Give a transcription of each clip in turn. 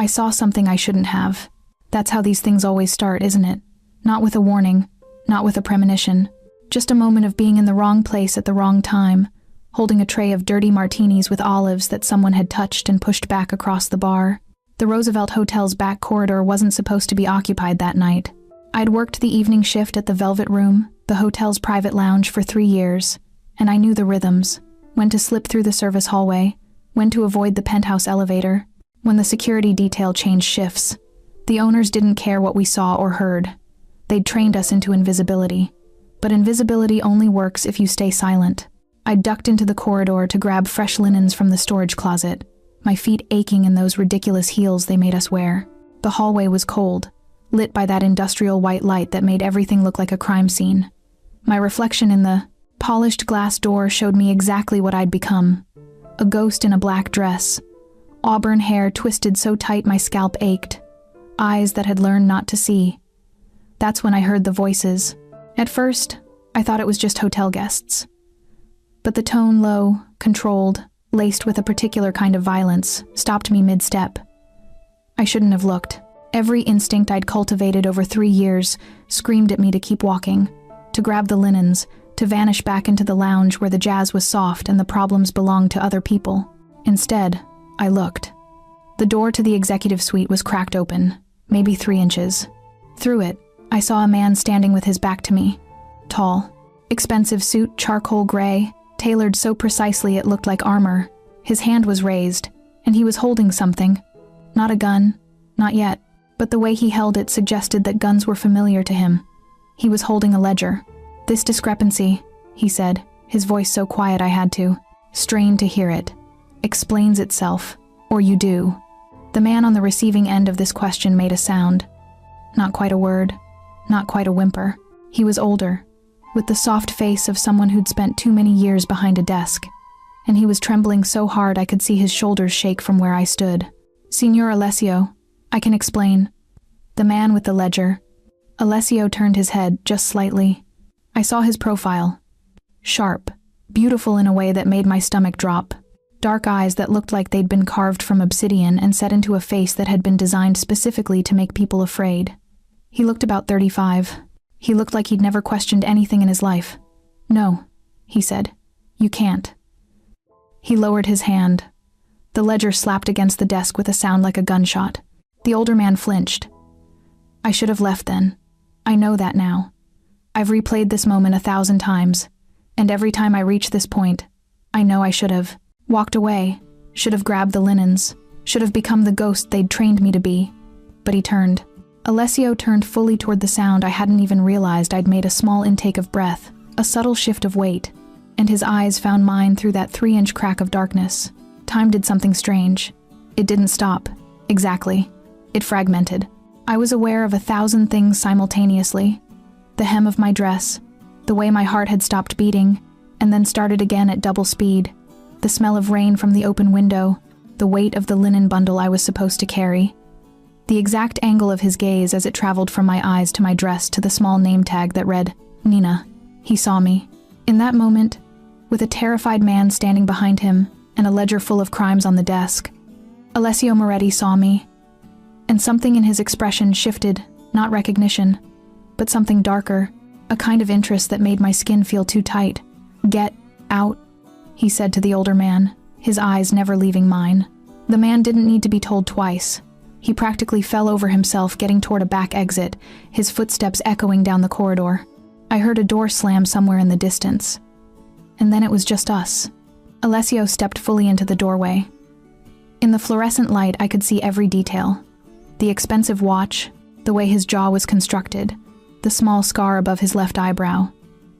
I saw something I shouldn't have. That's how these things always start, isn't it? Not with a warning, not with a premonition. Just a moment of being in the wrong place at the wrong time, holding a tray of dirty martinis with olives that someone had touched and pushed back across the bar. The Roosevelt Hotel's back corridor wasn't supposed to be occupied that night. I'd worked the evening shift at the Velvet Room, the hotel's private lounge, for 3 years, and I knew the rhythms: when to slip through the service hallway, when to avoid the penthouse elevator, when the security detail changed shifts. The owners didn't care what we saw or heard. They'd trained us into invisibility. But invisibility only works if you stay silent. I ducked into the corridor to grab fresh linens from the storage closet, my feet aching in those ridiculous heels they made us wear. The hallway was cold, lit by that industrial white light that made everything look like a crime scene. My reflection in the polished glass door showed me exactly what I'd become: a ghost in a black dress, auburn hair twisted so tight my scalp ached, eyes that had learned not to see. That's when I heard the voices. At first, I thought it was just hotel guests. But the tone, low, controlled, laced with a particular kind of violence, stopped me mid-step. I shouldn't have looked. Every instinct I'd cultivated over 3 years screamed at me to keep walking, to grab the linens, to vanish back into the lounge where the jazz was soft and the problems belonged to other people. Instead, I looked. The door to the executive suite was cracked open, maybe 3 inches. Through it, I saw a man standing with his back to me. Tall, expensive suit, charcoal gray, tailored so precisely it looked like armor. His hand was raised, and he was holding something. Not a gun, not yet, but the way he held it suggested that guns were familiar to him. He was holding a ledger. "This discrepancy," he said, his voice so quiet I had to strain to hear it, "explains itself, or you do." The man on the receiving end of this question made a sound. Not quite a word, not quite a whimper. He was older, with the soft face of someone who'd spent too many years behind a desk, and he was trembling so hard I could see his shoulders shake from where I stood. "Signor Alessio, I can explain." The man with the ledger. Alessio turned his head just slightly. I saw his profile. Sharp, beautiful in a way that made my stomach drop. Dark eyes that looked like they'd been carved from obsidian and set into a face that had been designed specifically to make people afraid. He looked about 35. He looked like he'd never questioned anything in his life. "No," he said. "You can't." He lowered his hand. The ledger slapped against the desk with a sound like a gunshot. The older man flinched. "I should have left then. I know that now. I've replayed this moment 1,000 times, and every time I reach this point, I know I should have walked away, should have grabbed the linens, should have become the ghost they'd trained me to be." But he turned. Alessio turned fully toward the sound I hadn't even realized I'd made a small intake of breath, a subtle shift of weight, and his eyes found mine through that 3-inch crack of darkness. Time did something strange. It didn't stop. Exactly. It fragmented. I was aware of 1,000 things simultaneously. The hem of my dress, the way my heart had stopped beating, and then started again at double speed, the smell of rain from the open window, the weight of the linen bundle I was supposed to carry, the exact angle of his gaze as it traveled from my eyes to my dress to the small name tag that read, Nina. He saw me. In that moment, with a terrified man standing behind him and a ledger full of crimes on the desk, Alessio Moretti saw me, and something in his expression shifted, not recognition, but something darker, a kind of interest that made my skin feel too tight. "Get out," he said to the older man, his eyes never leaving mine. The man didn't need to be told twice. He practically fell over himself getting toward a back exit, his footsteps echoing down the corridor. I heard a door slam somewhere in the distance. And then it was just us. Alessio stepped fully into the doorway. In the fluorescent light, I could see every detail. The expensive watch, the way his jaw was constructed, the small scar above his left eyebrow,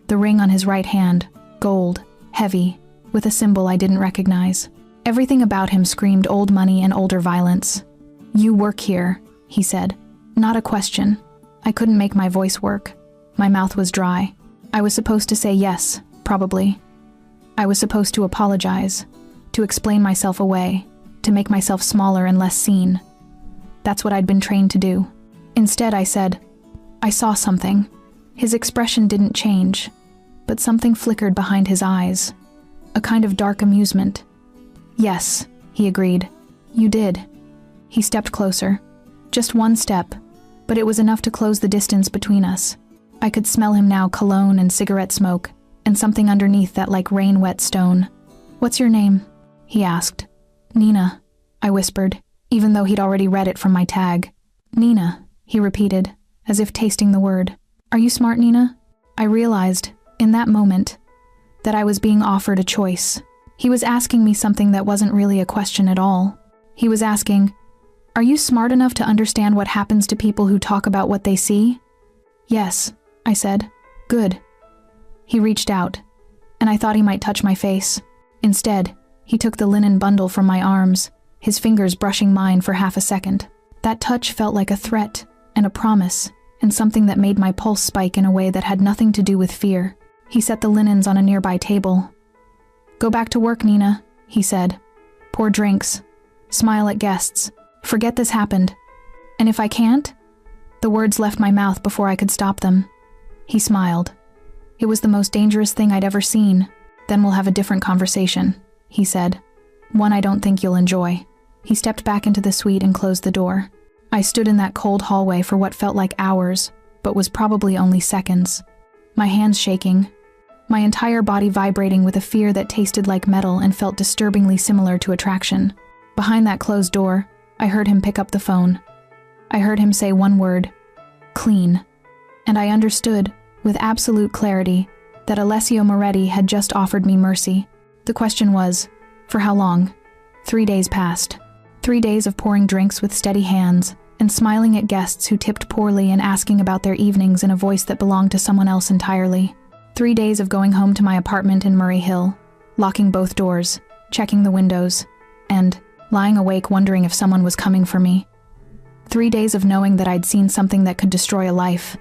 the ring on his right hand, gold, heavy, with a symbol I didn't recognize. Everything about him screamed old money and older violence. "You work here," he said. Not a question. I couldn't make my voice work. My mouth was dry. I was supposed to say yes, probably. I was supposed to apologize, to explain myself away, to make myself smaller and less seen. That's what I'd been trained to do. Instead, I said, "I saw something." His expression didn't change, but something flickered behind his eyes, a kind of dark amusement. "Yes," he agreed. "You did." He stepped closer. Just one step, but it was enough to close the distance between us. I could smell him now, cologne and cigarette smoke, and something underneath that like rain-wet stone. "What's your name?" he asked. "Nina," I whispered, even though he'd already read it from my tag. "Nina," he repeated, as if tasting the word. "Are you smart, Nina?" I realized, in that moment, that I was being offered a choice. He was asking me something that wasn't really a question at all. He was asking, "Are you smart enough to understand what happens to people who talk about what they see?" "Yes," I said. "Good." He reached out, and I thought he might touch my face. Instead, he took the linen bundle from my arms, his fingers brushing mine for half a second. That touch felt like a threat and a promise, and something that made my pulse spike in a way that had nothing to do with fear. He set the linens on a nearby table. "Go back to work, Nina," he said. "Pour drinks. Smile at guests. Forget this happened. And if I can't?" The words left my mouth before I could stop them. He smiled. "It was the most dangerous thing I'd ever seen. Then we'll have a different conversation," he said. "One I don't think you'll enjoy." He stepped back into the suite and closed the door. I stood in that cold hallway for what felt like hours, but was probably only seconds. My hands shaking, my entire body vibrating with a fear that tasted like metal and felt disturbingly similar to attraction. Behind that closed door, I heard him pick up the phone. I heard him say one word, "Clean." And I understood, with absolute clarity, that Alessio Moretti had just offered me mercy. The question was, for how long? 3 days passed. 3 days of pouring drinks with steady hands, and smiling at guests who tipped poorly and asking about their evenings in a voice that belonged to someone else entirely. 3 days of going home to my apartment in Murray Hill, locking both doors, checking the windows, and lying awake wondering if someone was coming for me. 3 days of knowing that I'd seen something that could destroy a life,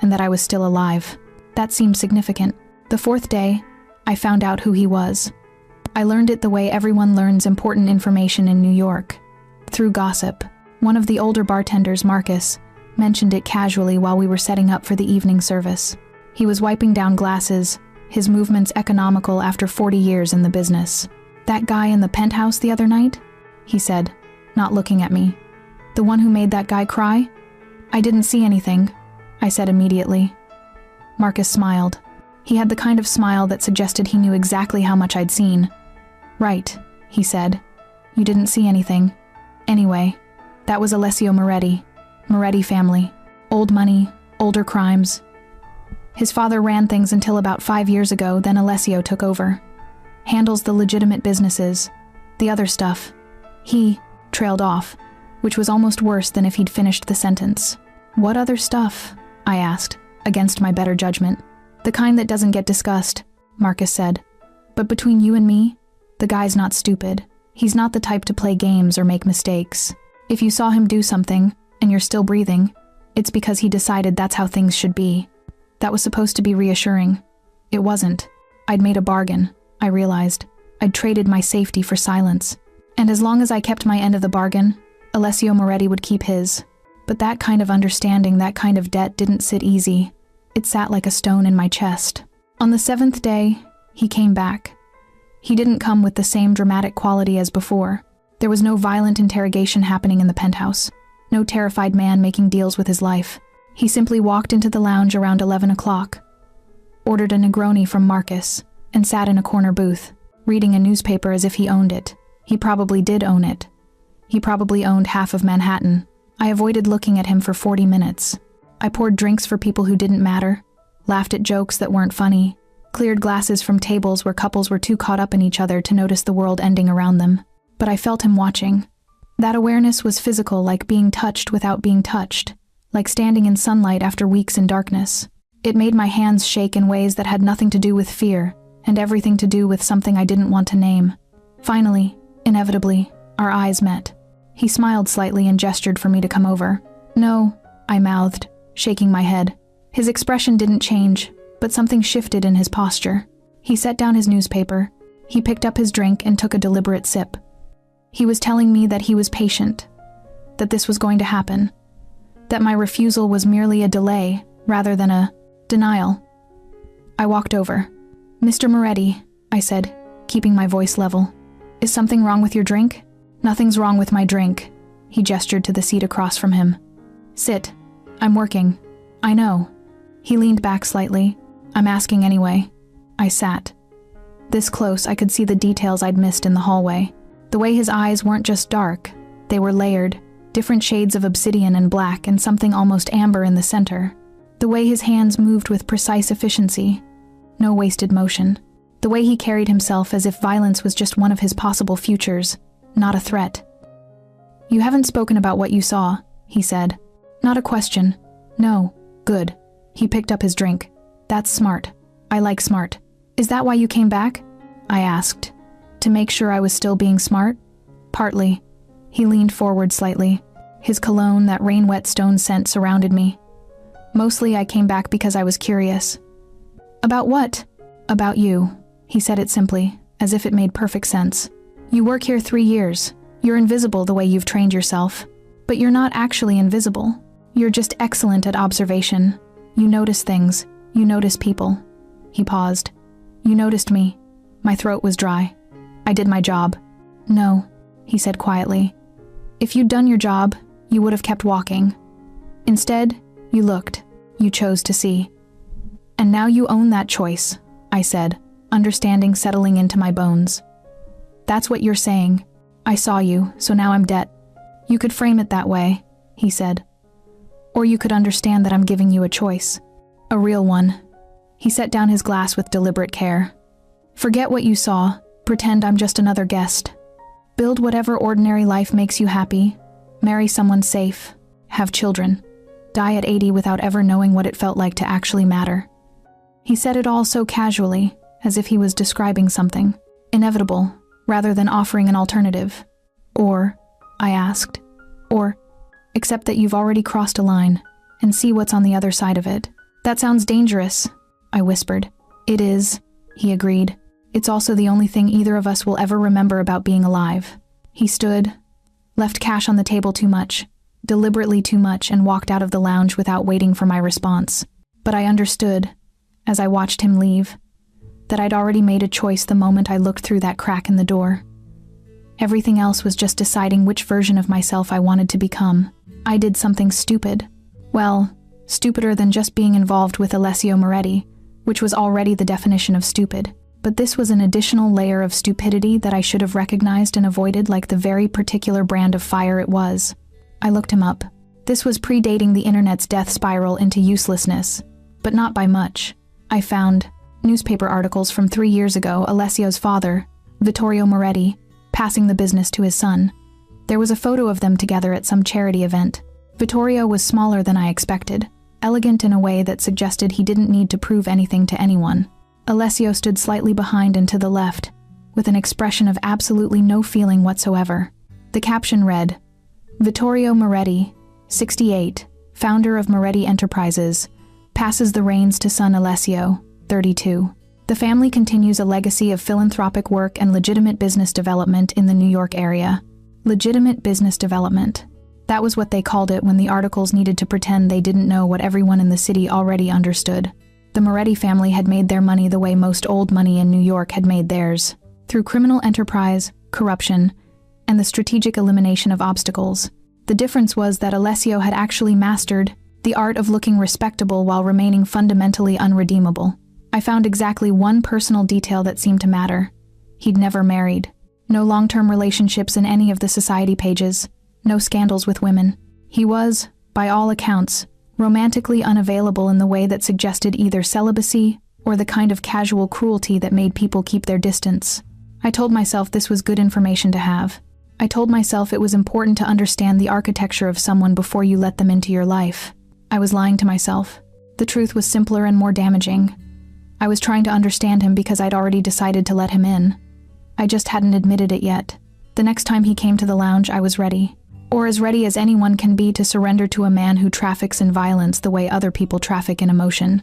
and that I was still alive. That seemed significant. The 4th day, I found out who he was. I learned it the way everyone learns important information in New York, through gossip. One of the older bartenders, Marcus, mentioned it casually while we were setting up for the evening service. He was wiping down glasses, his movements economical after 40 years in the business. "That guy in the penthouse the other night?" he said, not looking at me. "The one who made that guy cry?" "I didn't see anything," I said immediately. Marcus smiled. He had the kind of smile that suggested he knew exactly how much I'd seen. "Right," he said. "You didn't see anything. Anyway, that was Alessio Moretti. Moretti family. Old money, older crimes. His father ran things until about 5 years ago, then Alessio took over. Handles the legitimate businesses. The other stuff. He trailed off, which was almost worse than if he'd finished the sentence." "What other stuff?" I asked, against my better judgment. "The kind that doesn't get discussed," Marcus said. "But between you and me, the guy's not stupid. He's not the type to play games or make mistakes. If you saw him do something, and you're still breathing, it's because he decided that's how things should be." That was supposed to be reassuring. It wasn't. I'd made a bargain, I realized. I'd traded my safety for silence. And as long as I kept my end of the bargain, Alessio Moretti would keep his. But that kind of understanding, that kind of debt didn't sit easy. It sat like a stone in my chest. On the 7th day, he came back. He didn't come with the same dramatic quality as before. There was no violent interrogation happening in the penthouse. No terrified man making deals with his life. He simply walked into the lounge around 11 o'clock, ordered a Negroni from Marcus, and sat in a corner booth, reading a newspaper as if he owned it. He probably did own it. He probably owned half of Manhattan. I avoided looking at him for 40 minutes. I poured drinks for people who didn't matter, laughed at jokes that weren't funny, cleared glasses from tables where couples were too caught up in each other to notice the world ending around them. But I felt him watching. That awareness was physical, like being touched without being touched, like standing in sunlight after weeks in darkness. It made my hands shake in ways that had nothing to do with fear, and everything to do with something I didn't want to name. Finally, inevitably, our eyes met. He smiled slightly and gestured for me to come over. "No," I mouthed, shaking my head. His expression didn't change, but something shifted in his posture. He set down his newspaper. He picked up his drink and took a deliberate sip. He was telling me that he was patient, that this was going to happen, that my refusal was merely a delay rather than a denial. I walked over. "Mr. Moretti," I said, keeping my voice level. "Is something wrong with your drink?" "Nothing's wrong with my drink," He gestured to the seat across from him. Sit. I'm working. I know. He leaned back slightly. I'm asking anyway. I sat. This close, I could see the details I'd missed in the hallway. The way his eyes weren't just dark, they were layered, different shades of obsidian and black and something almost amber in the center. The way his hands moved with precise efficiency. No wasted motion. The way he carried himself as if violence was just one of his possible futures, not a threat. You haven't spoken about what you saw, he said. Not a question. No. Good. He picked up his drink. That's smart. I like smart. Is that why you came back? I asked. To make sure I was still being smart? Partly. He leaned forward slightly. His cologne, that rain-wet stone scent, surrounded me. Mostly I came back because I was curious. About what? About you. He said it simply, as if it made perfect sense. You work here 3 years. You're invisible the way you've trained yourself. But you're not actually invisible. You're just excellent at observation. You notice things. You notice people. He paused. You noticed me. My throat was dry. I did my job. No, he said quietly. If you'd done your job, you would have kept walking. Instead, you looked. You chose to see. And now you own that choice, I said, understanding settling into my bones. That's what you're saying. I saw you, so now I'm dead. You could frame it that way, he said. Or you could understand that I'm giving you a choice. A real one. He set down his glass with deliberate care. Forget what you saw. Pretend I'm just another guest. Build whatever ordinary life makes you happy. Marry someone safe. Have children. Die at 80 without ever knowing what it felt like to actually matter. He said it all so casually, as if he was describing something inevitable, rather than offering an alternative. Or, I asked, or, except that you've already crossed a line, and see what's on the other side of it. That sounds dangerous, I whispered. It is, he agreed. It's also the only thing either of us will ever remember about being alive. He stood, left cash on the table too much, deliberately too much, and walked out of the lounge without waiting for my response. But I understood, as I watched him leave, that I'd already made a choice the moment I looked through that crack in the door. Everything else was just deciding which version of myself I wanted to become. I did something stupid. Well, stupider than just being involved with Alessio Moretti, which was already the definition of stupid. But this was an additional layer of stupidity that I should have recognized and avoided like the very particular brand of fire it was. I looked him up. This was predating the internet's death spiral into uselessness, but not by much. I found newspaper articles from 3 years ago, Alessio's father, Vittorio Moretti, passing the business to his son. There was a photo of them together at some charity event. Vittorio was smaller than I expected, elegant in a way that suggested he didn't need to prove anything to anyone. Alessio stood slightly behind and to the left, with an expression of absolutely no feeling whatsoever. The caption read, Vittorio Moretti, 68, founder of Moretti Enterprises, passes the reins to son Alessio, 32. The family continues a legacy of philanthropic work and legitimate business development in the New York area. Legitimate business development. That was what they called it when the articles needed to pretend they didn't know what everyone in the city already understood. The Moretti family had made their money the way most old money in New York had made theirs, through criminal enterprise, corruption, and the strategic elimination of obstacles. The difference was that Alessio had actually mastered the art of looking respectable while remaining fundamentally unredeemable. I found exactly one personal detail that seemed to matter. He'd never married. No long-term relationships in any of the society pages. No scandals with women. He was, by all accounts, romantically unavailable in the way that suggested either celibacy or the kind of casual cruelty that made people keep their distance. I told myself this was good information to have. I told myself it was important to understand the architecture of someone before you let them into your life. I was lying to myself. The truth was simpler and more damaging. I was trying to understand him because I'd already decided to let him in. I just hadn't admitted it yet. The next time he came to the lounge, I was ready. Or as ready as anyone can be to surrender to a man who traffics in violence the way other people traffic in emotion.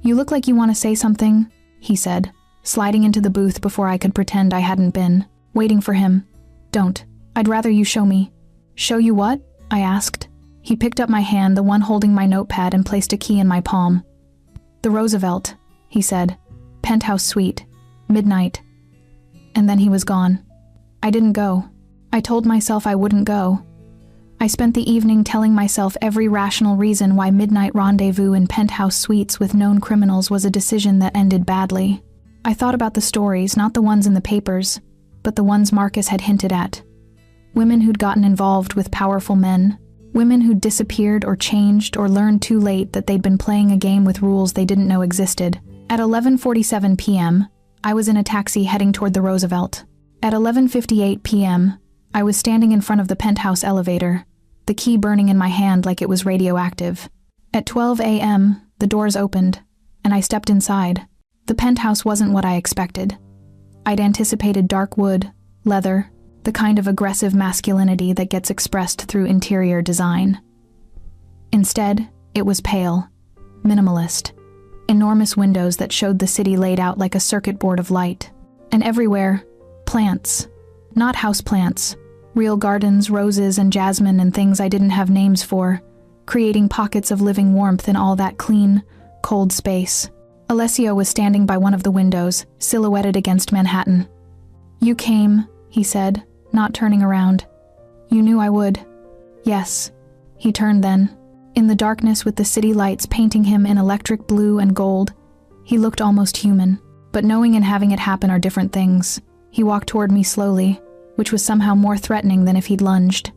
You look like you want to say something, he said, sliding into the booth before I could pretend I hadn't been, waiting for him. Don't. I'd rather you show me. Show you what? I asked. He picked up my hand, the one holding my notepad, and placed a key in my palm. The Roosevelt, he said. Penthouse suite. Midnight. And then he was gone. I didn't go. I told myself I wouldn't go. I spent the evening telling myself every rational reason why midnight rendezvous in penthouse suites with known criminals was a decision that ended badly. I thought about the stories, not the ones in the papers, but the ones Marcus had hinted at. Women who'd gotten involved with powerful men, women who'd disappeared or changed or learned too late that they'd been playing a game with rules they didn't know existed. At 11:47 p.m., I was in a taxi heading toward the Roosevelt. At 11:58 p.m., I was standing in front of the penthouse elevator, the key burning in my hand like it was radioactive. At 12 a.m., the doors opened, and I stepped inside. The penthouse wasn't what I expected. I'd anticipated dark wood, leather, the kind of aggressive masculinity that gets expressed through interior design. Instead, it was pale, minimalist, enormous windows that showed the city laid out like a circuit board of light. And everywhere, plants. Not houseplants, real gardens, roses and jasmine and things I didn't have names for, creating pockets of living warmth in all that clean, cold space. Alessio was standing by one of the windows, silhouetted against Manhattan. "You came," he said, not turning around. "You knew I would." "Yes." He turned then. In the darkness with the city lights painting him in electric blue and gold, he looked almost human. But knowing and having it happen are different things. He walked toward me slowly, which was somehow more threatening than if he'd lunged.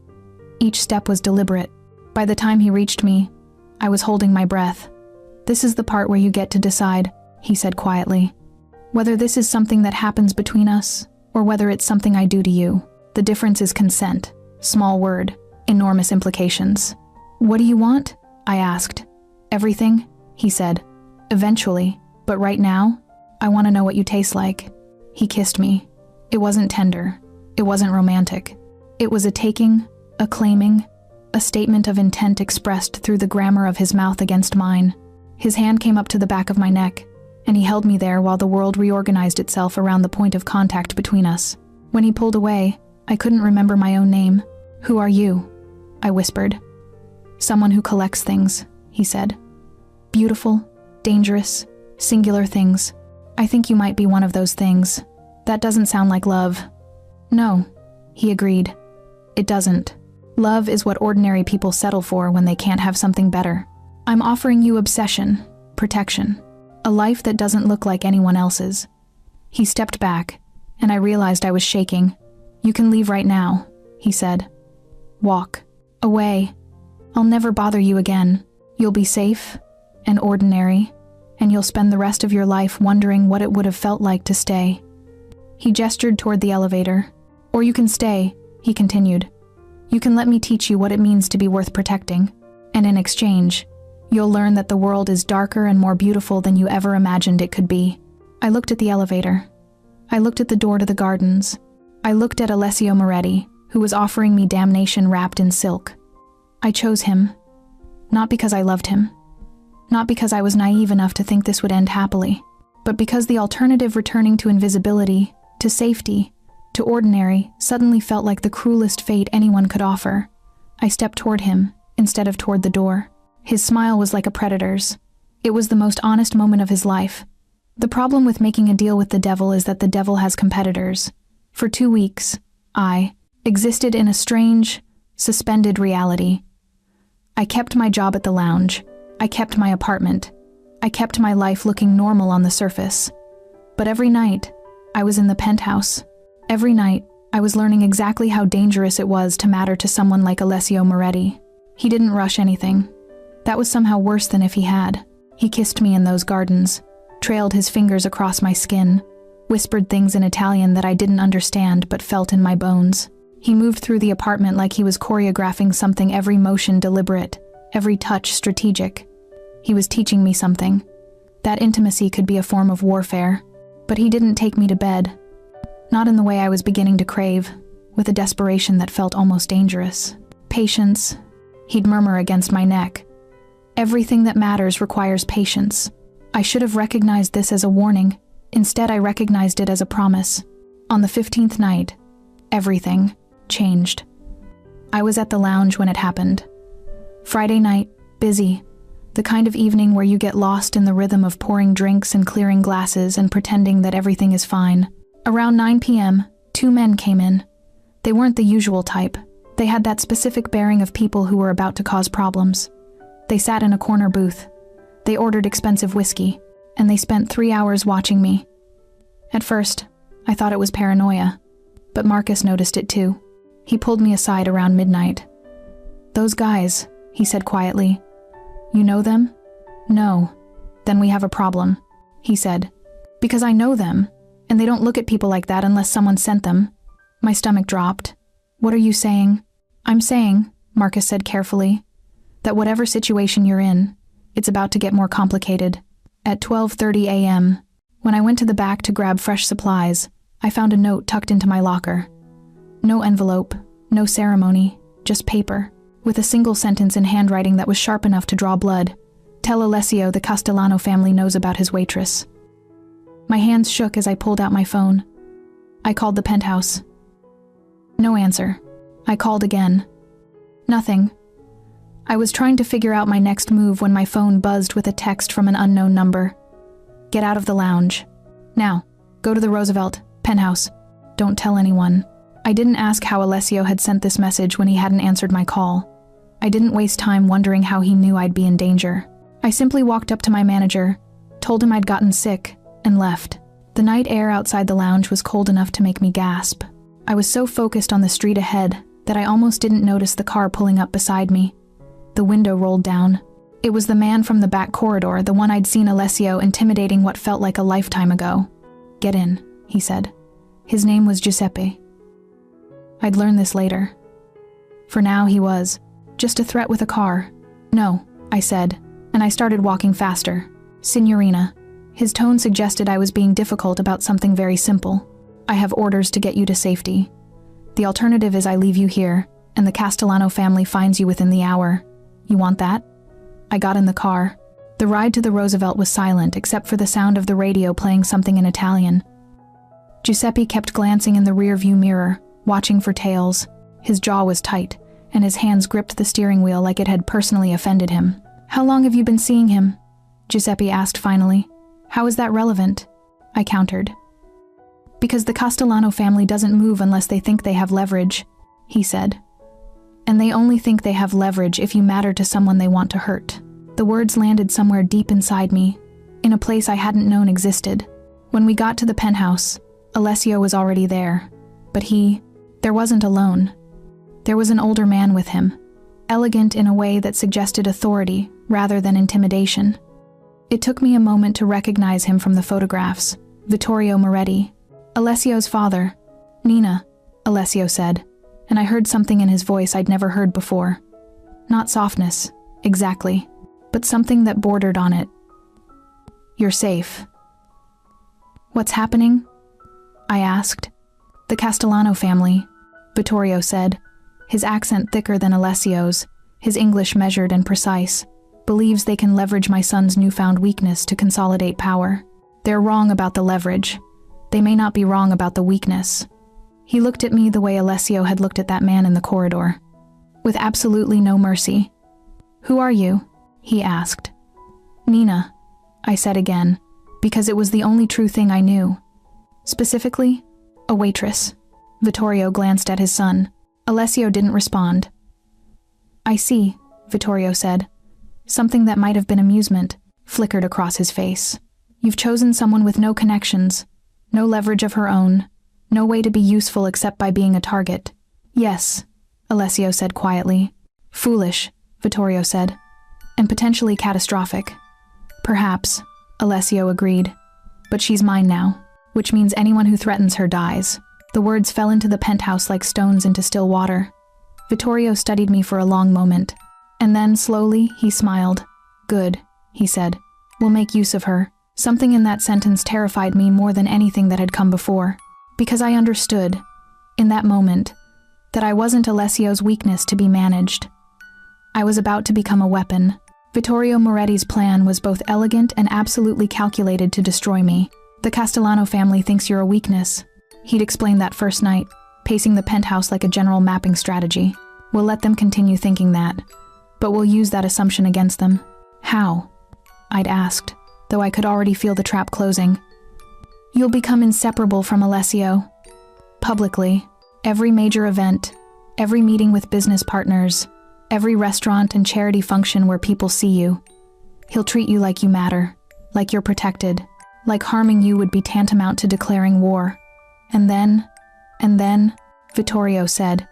Each step was deliberate. By the time he reached me, I was holding my breath. "This is the part where you get to decide," he said quietly. "Whether this is something that happens between us, or whether it's something I do to you. The difference is consent. Small word, enormous implications." "What do you want?" I asked. "Everything," he said. "Eventually, but right now, I want to know what you taste like." He kissed me. It wasn't tender. It wasn't romantic. It was a taking, a claiming, a statement of intent expressed through the grammar of his mouth against mine. His hand came up to the back of my neck, and he held me there while the world reorganized itself around the point of contact between us. When he pulled away, I couldn't remember my own name. "Who are you?" I whispered. "Someone who collects things," he said. "Beautiful, dangerous, singular things. I think you might be one of those things. That doesn't sound like love." "No," he agreed. "It doesn't. Love is what ordinary people settle for when they can't have something better. I'm offering you obsession, protection, a life that doesn't look like anyone else's." He stepped back, and I realized I was shaking. "You can leave right now," he said. "Walk. Away. I'll never bother you again. You'll be safe and ordinary, and you'll spend the rest of your life wondering what it would have felt like to stay." He gestured toward the elevator. "Or you can stay," he continued. "You can let me teach you what it means to be worth protecting, and in exchange, you'll learn that the world is darker and more beautiful than you ever imagined it could be." I looked at the elevator. I looked at the door to the gardens. I looked at Alessio Moretti, who was offering me damnation wrapped in silk. I chose him. Not because I loved him. Not because I was naive enough to think this would end happily, but because the alternative returning to invisibility, to safety, to ordinary, suddenly felt like the cruelest fate anyone could offer. I stepped toward him, instead of toward the door. His smile was like a predator's. It was the most honest moment of his life. The problem with making a deal with the devil is that the devil has competitors. For 2 weeks, I existed in a strange, suspended reality. I kept my job at the lounge. I kept my apartment. I kept my life looking normal on the surface. But every night, I was in the penthouse. Every night, I was learning exactly how dangerous it was to matter to someone like Alessio Moretti. He didn't rush anything. That was somehow worse than if he had. He kissed me in those gardens, trailed his fingers across my skin, whispered things in Italian that I didn't understand but felt in my bones. He moved through the apartment like he was choreographing something, every motion deliberate, every touch strategic. He was teaching me something. That intimacy could be a form of warfare. But he didn't take me to bed. Not in the way I was beginning to crave, with a desperation that felt almost dangerous. "Patience," he'd murmur against my neck. "Everything that matters requires patience." I should have recognized this as a warning. Instead, I recognized it as a promise. On the 15th night, everything changed. I was at the lounge when it happened. Friday night, busy. The kind of evening where you get lost in the rhythm of pouring drinks and clearing glasses and pretending that everything is fine. Around 9 p.m., 2 men came in. They weren't the usual type. They had that specific bearing of people who were about to cause problems. They sat in a corner booth. They ordered expensive whiskey, and they spent 3 hours watching me. At first, I thought it was paranoia, but Marcus noticed it too. He pulled me aside around midnight. "Those guys," he said quietly. "You know them?" "No." "Then we have a problem," he said. "Because I know them, and they don't look at people like that unless someone sent them." My stomach dropped. "What are you saying?" "I'm saying," Marcus said carefully, "that whatever situation you're in, it's about to get more complicated." At 12:30 a.m., when I went to the back to grab fresh supplies, I found a note tucked into my locker. No envelope, no ceremony, just paper, with a single sentence in handwriting that was sharp enough to draw blood. "Tell Alessio the Castellano family knows about his waitress." My hands shook as I pulled out my phone. I called the penthouse. No answer. I called again. Nothing. I was trying to figure out my next move when my phone buzzed with a text from an unknown number. "Get out of the lounge. Now, go to the Roosevelt, penthouse. Don't tell anyone." I didn't ask how Alessio had sent this message when he hadn't answered my call. I didn't waste time wondering how he knew I'd be in danger. I simply walked up to my manager, told him I'd gotten sick, and left. The night air outside the lounge was cold enough to make me gasp. I was so focused on the street ahead that I almost didn't notice the car pulling up beside me. The window rolled down. It was the man from the back corridor, the one I'd seen Alessio intimidating what felt like a lifetime ago. "Get in," he said. His name was Giuseppe. I'd learn this later. For now, he was just a threat with a car. "No," I said, and I started walking faster. "Signorina." His tone suggested I was being difficult about something very simple. "I have orders to get you to safety. The alternative is I leave you here, and the Castellano family finds you within the hour. You want that?" I got in the car. The ride to the Roosevelt was silent except for the sound of the radio playing something in Italian. Giuseppe kept glancing in the rear-view mirror, watching for tails. His jaw was tight, and his hands gripped the steering wheel like it had personally offended him. "How long have you been seeing him?" Giuseppe asked finally. "How is that relevant?" I countered. "Because the Castellano family doesn't move unless they think they have leverage," he said. "And they only think they have leverage if you matter to someone they want to hurt." The words landed somewhere deep inside me, in a place I hadn't known existed. When we got to the penthouse, Alessio was already there. But there wasn't alone. There was an older man with him, elegant in a way that suggested authority rather than intimidation. It took me a moment to recognize him from the photographs. Vittorio Moretti, Alessio's father. "Nina," Alessio said, and I heard something in his voice I'd never heard before. Not softness, exactly, but something that bordered on it. "You're safe." "What's happening?" I asked. "The Castellano family," Vittorio said, his accent thicker than Alessio's, his English measured and precise, "believes they can leverage my son's newfound weakness to consolidate power. They're wrong about the leverage. They may not be wrong about the weakness." He looked at me the way Alessio had looked at that man in the corridor, with absolutely no mercy. "Who are you?" he asked. "Nina," I said again, because it was the only true thing I knew. "Specifically, a waitress." Vittorio glanced at his son. Alessio didn't respond. "I see," Vittorio said. Something that might have been amusement flickered across his face. "You've chosen someone with no connections, no leverage of her own, no way to be useful except by being a target." "Yes," Alessio said quietly. "Foolish," Vittorio said, "and potentially catastrophic." "Perhaps," Alessio agreed. "But she's mine now, which means anyone who threatens her dies." The words fell into the penthouse like stones into still water. Vittorio studied me for a long moment, and then, slowly, he smiled. "Good," he said. "We'll make use of her." Something in that sentence terrified me more than anything that had come before, because I understood, in that moment, that I wasn't Alessio's weakness to be managed. I was about to become a weapon. Vittorio Moretti's plan was both elegant and absolutely calculated to destroy me. "The Castellano family thinks you're a weakness." He'd explained that first night, pacing the penthouse like a general mapping strategy. "We'll let them continue thinking that, but we'll use that assumption against them." "How?" I'd asked, though I could already feel the trap closing. "You'll become inseparable from Alessio. Publicly, every major event, Every meeting with business partners, every restaurant and charity function where people see you. He'll treat you like you matter, like you're protected, like harming you would be tantamount to declaring war. And then, Vittorio said,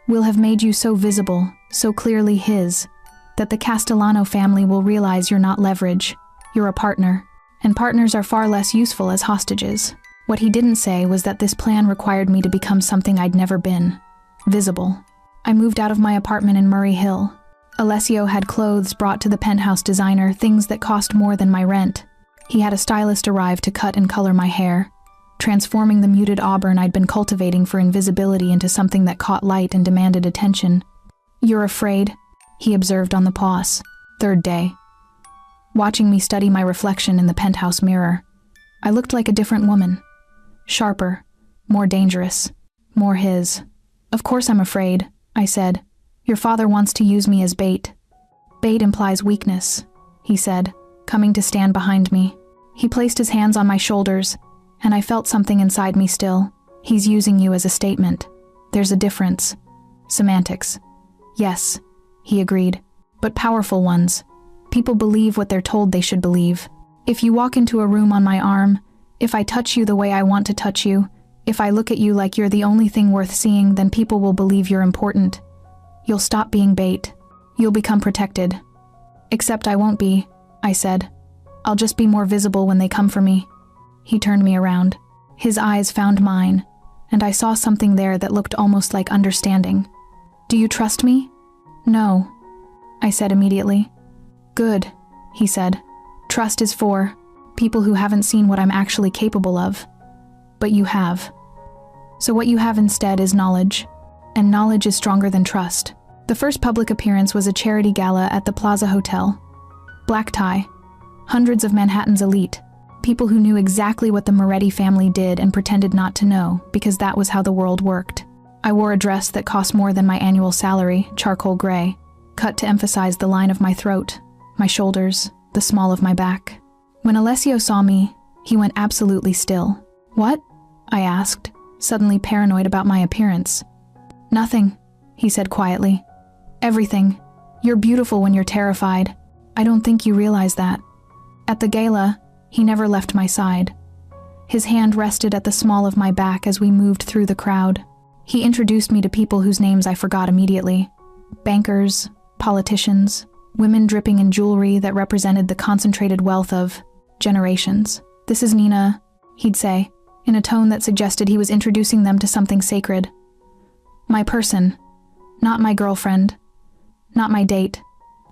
we'll have made you so visible, so clearly his, that the Castellano family will realize you're not leverage, you're a partner, and partners are far less useful as hostages. What he didn't say was that this plan required me to become something I'd never been, visible. I moved out of my apartment in Murray Hill. Alessio had clothes brought to the penthouse designer, things that cost more than my rent. He had a stylist arrive to cut and color my hair, transforming the muted auburn I'd been cultivating for invisibility into something that caught light and demanded attention. You're afraid, he observed on the pause. Third day. Watching me study my reflection in the penthouse mirror, I looked like a different woman. Sharper, more dangerous, more his. Of course I'm afraid, I said. Your father wants to use me as bait. Bait implies weakness, he said, coming to stand behind me. He placed his hands on my shoulders, and I felt something inside me still. He's using you as a statement. There's a difference. Semantics. Yes, he agreed, but powerful ones. People believe what they're told they should believe. If you walk into a room on my arm, if I touch you the way I want to touch you, if I look at you like you're the only thing worth seeing, then people will believe you're important. You'll stop being bait. You'll become protected. Except I won't be, I said. I'll just be more visible when they come for me. He turned me around. His eyes found mine, and I saw something there that looked almost like understanding. Do you trust me? No, I said immediately. Good, he said. Trust is for people who haven't seen what I'm actually capable of. But you have. So what you have instead is knowledge. And knowledge is stronger than trust. The first public appearance was a charity gala at the Plaza Hotel. Black tie. Hundreds of Manhattan's elite. People who knew exactly what the Moretti family did and pretended not to know, because that was how the world worked. I wore a dress that cost more than my annual salary, charcoal gray, cut to emphasize the line of my throat, my shoulders, the small of my back. When Alessio saw me, he went absolutely still. What? I asked, suddenly paranoid about my appearance. Nothing, he said quietly. Everything. You're beautiful when you're terrified. I don't think you realize that. At the gala, he never left my side. His hand rested at the small of my back as we moved through the crowd. He introduced me to people whose names I forgot immediately. Bankers, politicians, women dripping in jewelry that represented the concentrated wealth of generations. This is Nina, he'd say, in a tone that suggested he was introducing them to something sacred. My person. Not my girlfriend. Not my date.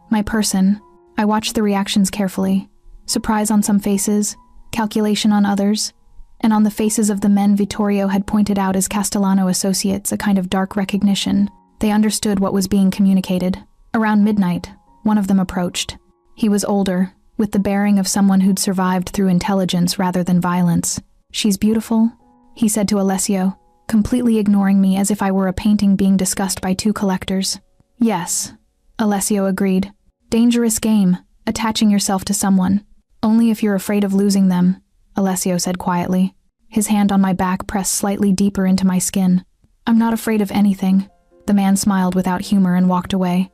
My person. I watched the reactions carefully. Surprise on some faces, calculation on others, and on the faces of the men Vittorio had pointed out as Castellano associates, a kind of dark recognition. They understood what was being communicated. Around midnight, one of them approached. He was older, with the bearing of someone who'd survived through intelligence rather than violence. She's beautiful, he said to Alessio, completely ignoring me as if I were a painting being discussed by two collectors. Yes, Alessio agreed. Dangerous game, attaching yourself to someone. Only if you're afraid of losing them, Alessio said quietly. His hand on my back pressed slightly deeper into my skin. I'm not afraid of anything. The man smiled without humor and walked away.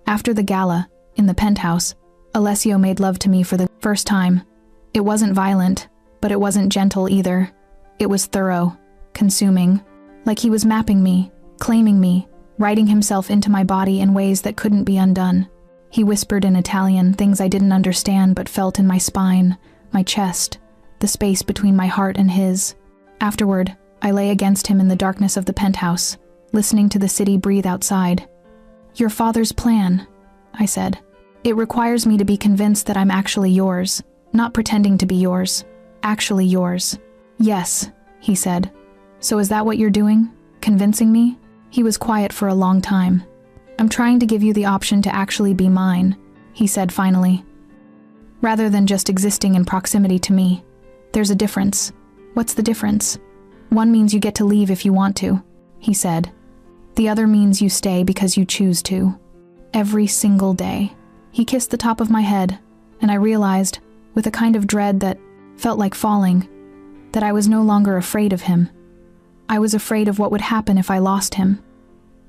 After the gala, in the penthouse, Alessio made love to me for the first time. It wasn't violent, but it wasn't gentle either. It was thorough, consuming, like he was mapping me, claiming me, writing himself into my body in ways that couldn't be undone. He whispered in Italian things I didn't understand but felt in my spine, my chest, the space between my heart and his. Afterward, I lay against him in the darkness of the penthouse, listening to the city breathe outside. Your father's plan, I said. It requires me to be convinced that I'm actually yours, not pretending to be yours, actually yours. Yes, he said. So is that what you're doing? Convincing me? He was quiet for a long time. I'm trying to give you the option to actually be mine, he said finally. Rather than just existing in proximity to me. There's a difference. What's the difference? One means you get to leave if you want to, he said. The other means you stay because you choose to. Every single day. He kissed the top of my head, and I realized, with a kind of dread that felt like falling, that I was no longer afraid of him. I was afraid of what would happen if I lost him.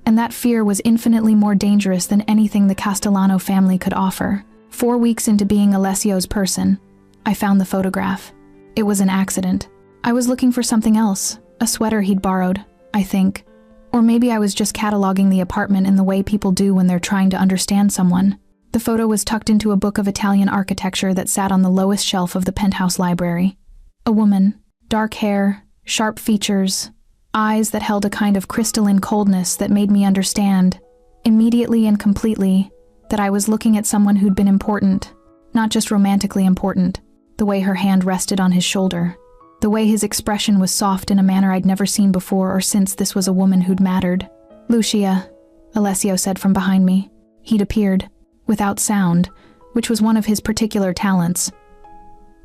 And that fear was infinitely more dangerous than anything the Castellano family could offer. 4 weeks into being Alessio's person, I found the photograph. It was an accident. I was looking for something else, a sweater he'd borrowed, I think. Or maybe I was just cataloging the apartment in the way people do when they're trying to understand someone. The photo was tucked into a book of Italian architecture that sat on the lowest shelf of the penthouse library. A woman, dark hair, sharp features, eyes that held a kind of crystalline coldness that made me understand, immediately and completely, that I was looking at someone who'd been important, not just romantically important. The way her hand rested on his shoulder, the way his expression was soft in a manner I'd never seen before or since this was a woman who'd mattered. "Lucia," Alessio said from behind me. He'd appeared, without sound, which was one of his particular talents.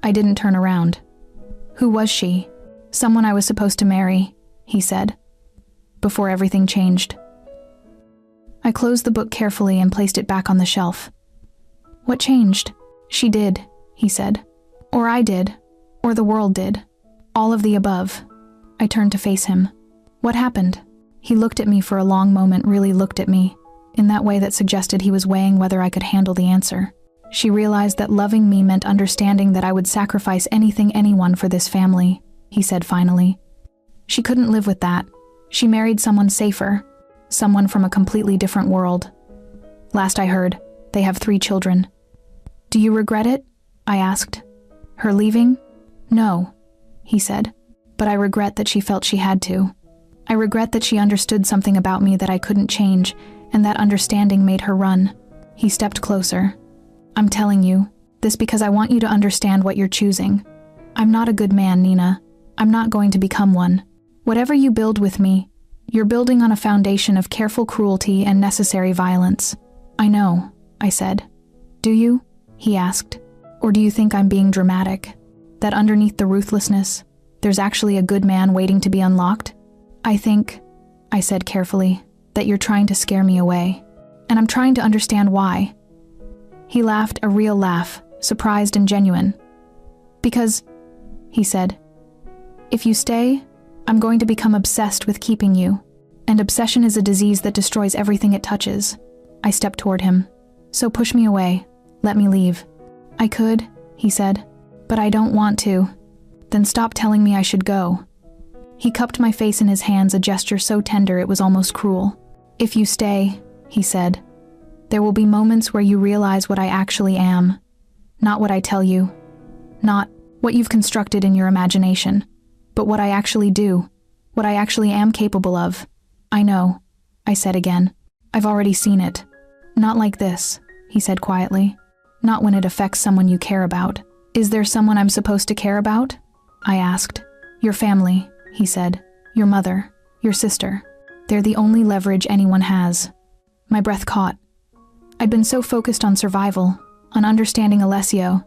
I didn't turn around. "Who was she?" "Someone I was supposed to marry," he said, before everything changed. I closed the book carefully and placed it back on the shelf. "What changed?" "She did," he said. "Or I did. Or the world did. All of the above." I turned to face him. "What happened?" He looked at me for a long moment, really looked at me, in that way that suggested he was weighing whether I could handle the answer. "She realized that loving me meant understanding that I would sacrifice anything, anyone for this family," he said finally. "She couldn't live with that. She married someone safer, someone from a completely different world. Last I heard, they have 3 children." "Do you regret it?" I asked. "Her leaving?" "No," he said. "But I regret that she felt she had to. I regret that she understood something about me that I couldn't change, and that understanding made her run." He stepped closer. "I'm telling you this because I want you to understand what you're choosing. I'm not a good man, Nina. I'm not going to become one. Whatever you build with me, you're building on a foundation of careful cruelty and necessary violence." "I know," I said. "Do you?" he asked. "Or do you think I'm being dramatic? That underneath the ruthlessness, there's actually a good man waiting to be unlocked?" "I think," I said carefully, "that you're trying to scare me away. And I'm trying to understand why." He laughed, a real laugh, surprised and genuine. "Because," he said, "if you stay, I'm going to become obsessed with keeping you. And obsession is a disease that destroys everything it touches." I stepped toward him. "So push me away. Let me leave." "I could," he said, "but I don't want to." "Then stop telling me I should go." He cupped my face in his hands, a gesture so tender it was almost cruel. "If you stay," he said, "there will be moments where you realize what I actually am. Not what I tell you. Not what you've constructed in your imagination. But what I actually do. What I actually am capable of." "I know," I said again. "I've already seen it." "Not like this," he said quietly. "Not when it affects someone you care about." "Is there someone I'm supposed to care about?" I asked. "Your family," he said. "Your mother, your sister. They're the only leverage anyone has." My breath caught. I'd been so focused on survival, on understanding Alessio,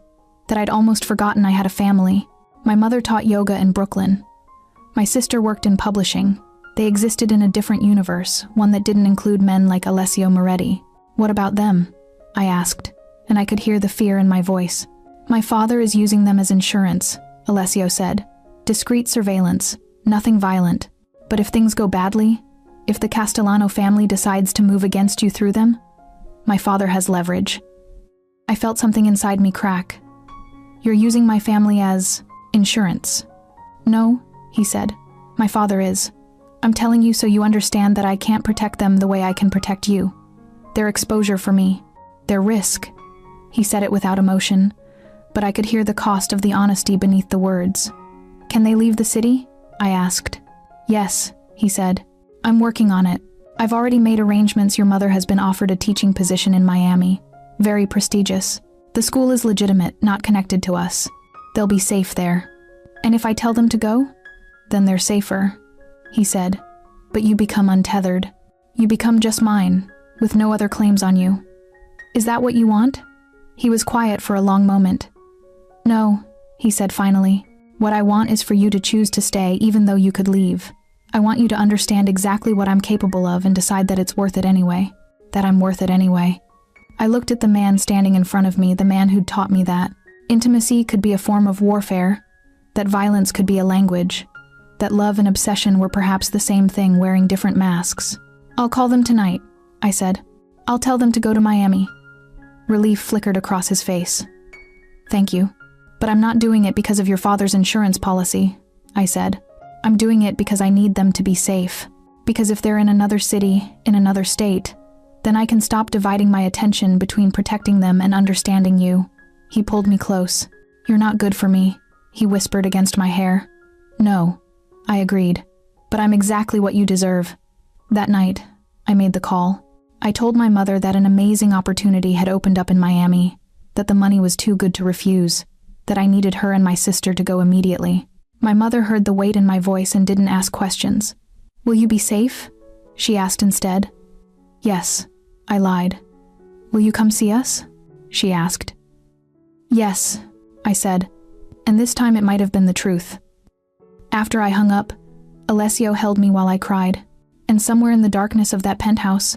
that I'd almost forgotten I had a family. My mother taught yoga in Brooklyn. My sister worked in publishing. They existed in a different universe, one that didn't include men like Alessio Moretti. "What about them?" I asked, and I could hear the fear in my voice. "My father is using them as insurance," Alessio said. "Discreet surveillance, nothing violent. But if things go badly, if the Castellano family decides to move against you through them, my father has leverage." I felt something inside me crack. "You're using my family as insurance." "No," he said. "My father is. I'm telling you so you understand that I can't protect them the way I can protect you. Their exposure for me. Their risk." He said it without emotion, but I could hear the cost of the honesty beneath the words. "Can they leave the city?" I asked. "Yes," he said. "I'm working on it. I've already made arrangements. Your mother has been offered a teaching position in Miami. Very prestigious. The school is legitimate, not connected to us. They'll be safe there. And if I tell them to go, then they're safer," he said. "But you become untethered. You become just mine, with no other claims on you. Is that what you want?" He was quiet for a long moment. "No," he said finally. "What I want is for you to choose to stay even though you could leave. I want you to understand exactly what I'm capable of and decide that it's worth it anyway. That I'm worth it anyway." I looked at the man standing in front of me, the man who'd taught me that intimacy could be a form of warfare, that violence could be a language, that love and obsession were perhaps the same thing wearing different masks. I'll call them tonight, I said. I'll tell them to go to Miami. Relief flickered across his face. Thank you. But I'm not doing it because of your father's insurance policy, I said. I'm doing it because I need them to be safe. Because if they're in another city, in another state, then I can stop dividing my attention between protecting them and understanding you. He pulled me close. You're not good for me, he whispered against my hair. No, I agreed. But I'm exactly what you deserve. That night, I made the call. I told my mother that an amazing opportunity had opened up in Miami, that the money was too good to refuse, that I needed her and my sister to go immediately. My mother heard the weight in my voice and didn't ask questions. Will you be safe? She asked instead. Yes, I lied. Will you come see us? She asked. Yes, I said, and this time it might have been the truth. After I hung up, Alessio held me while I cried, and somewhere in the darkness of that penthouse,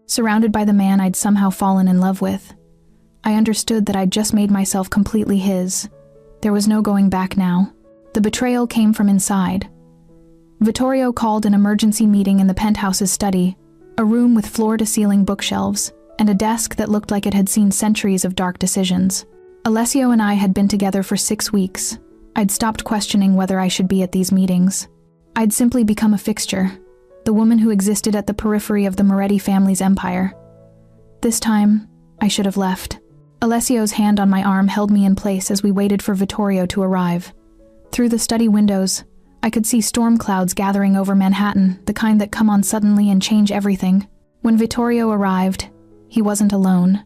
surrounded by the man I'd somehow fallen in love with, I understood that I'd just made myself completely his. There was no going back now. The betrayal came from inside. Vittorio called an emergency meeting in the penthouse's study, a room with floor-to-ceiling bookshelves, and a desk that looked like it had seen centuries of dark decisions. Alessio and I had been together for 6 weeks. I'd stopped questioning whether I should be at these meetings. I'd simply become a fixture, the woman who existed at the periphery of the Moretti family's empire. This time, I should have left. Alessio's hand on my arm held me in place as we waited for Vittorio to arrive. Through the study windows, I could see storm clouds gathering over Manhattan, the kind that come on suddenly and change everything. When Vittorio arrived, he wasn't alone.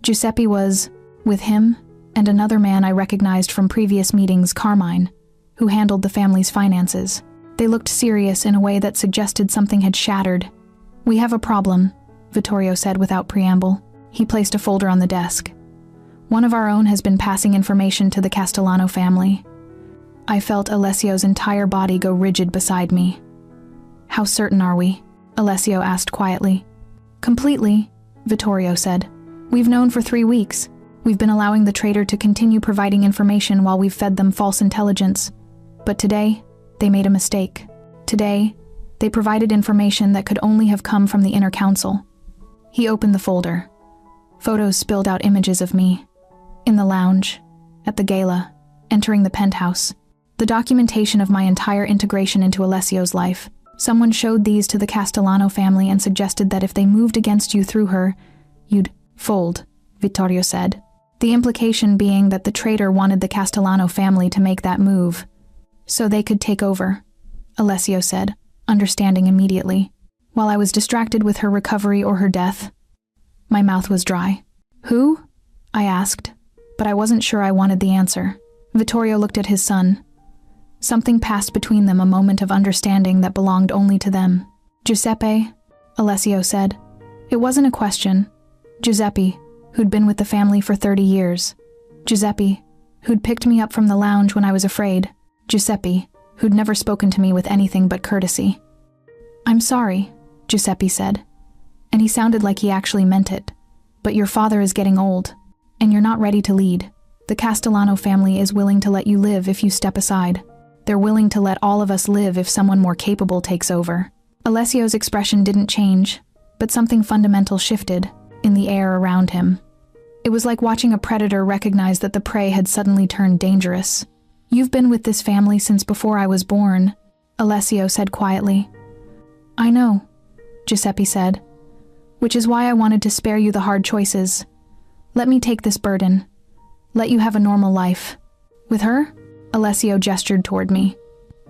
Giuseppe was with him and another man I recognized from previous meetings, Carmine, who handled the family's finances. They looked serious in a way that suggested something had shattered. We have a problem, Vittorio said without preamble. He placed a folder on the desk. One of our own has been passing information to the Castellano family. I felt Alessio's entire body go rigid beside me. How certain are we? Alessio asked quietly. Completely, Vittorio said. We've known for 3 weeks. We've been allowing the traitor to continue providing information while we've fed them false intelligence. But today, they made a mistake. Today, they provided information that could only have come from the inner council. He opened the folder. Photos spilled out images of me. In the lounge, at the gala, entering the penthouse. The documentation of my entire integration into Alessio's life. Someone showed these to the Castellano family and suggested that if they moved against you through her, you'd fold, Vittorio said. The implication being that the traitor wanted the Castellano family to make that move, so they could take over, Alessio said, understanding immediately. While I was distracted with her recovery or her death, my mouth was dry. Who? I asked, but I wasn't sure I wanted the answer. Vittorio looked at his son. Something passed between them, a moment of understanding that belonged only to them. Giuseppe, Alessio said. It wasn't a question. Giuseppe, who'd been with the family for 30 years. Giuseppe, who'd picked me up from the lounge when I was afraid. Giuseppe, who'd never spoken to me with anything but courtesy. I'm sorry, Giuseppe said, and he sounded like he actually meant it. But your father is getting old, and you're not ready to lead. The Castellano family is willing to let you live if you step aside. They're willing to let all of us live if someone more capable takes over. Alessio's expression didn't change, but something fundamental shifted in the air around him. It was like watching a predator recognize that the prey had suddenly turned dangerous. You've been with this family since before I was born, Alessio said quietly. I know, Giuseppe said, which is why I wanted to spare you the hard choices. Let me take this burden. Let you have a normal life. With her? Alessio gestured toward me.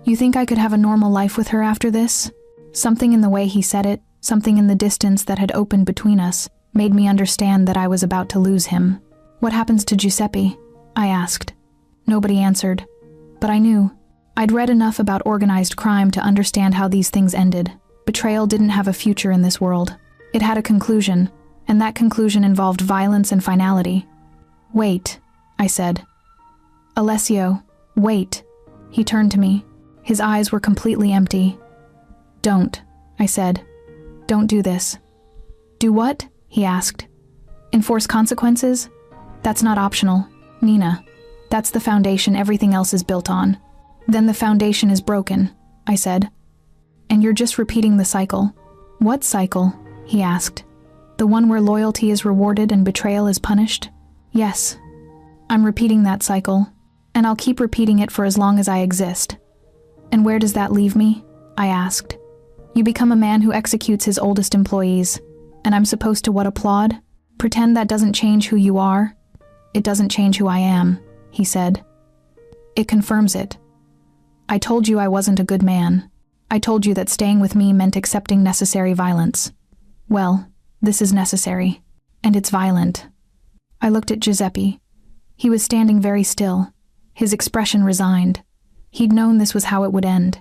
You think I could have a normal life with her after this? Something in the way he said it, something in the distance that had opened between us, made me understand that I was about to lose him. What happens to Giuseppe? I asked. Nobody answered. But I knew. I'd read enough about organized crime to understand how these things ended. Betrayal didn't have a future in this world. It had a conclusion, and that conclusion involved violence and finality. Wait, I said. Alessio, wait. He turned to me. His eyes were completely empty. Don't, I said. Don't do this. Do what? He asked. Enforce consequences? That's not optional, Nina. That's the foundation everything else is built on. Then the foundation is broken, I said. And you're just repeating the cycle. What cycle? He asked. The one where loyalty is rewarded and betrayal is punished? Yes. I'm repeating that cycle, and I'll keep repeating it for as long as I exist. And where does that leave me? I asked. You become a man who executes his oldest employees, and I'm supposed to what, applaud? Pretend that doesn't change who you are? It doesn't change who I am, he said. It confirms it. I told you I wasn't a good man. I told you that staying with me meant accepting necessary violence. Well, this is necessary, and it's violent. I looked at Giuseppe. He was standing very still, his expression resigned. He'd known this was how it would end.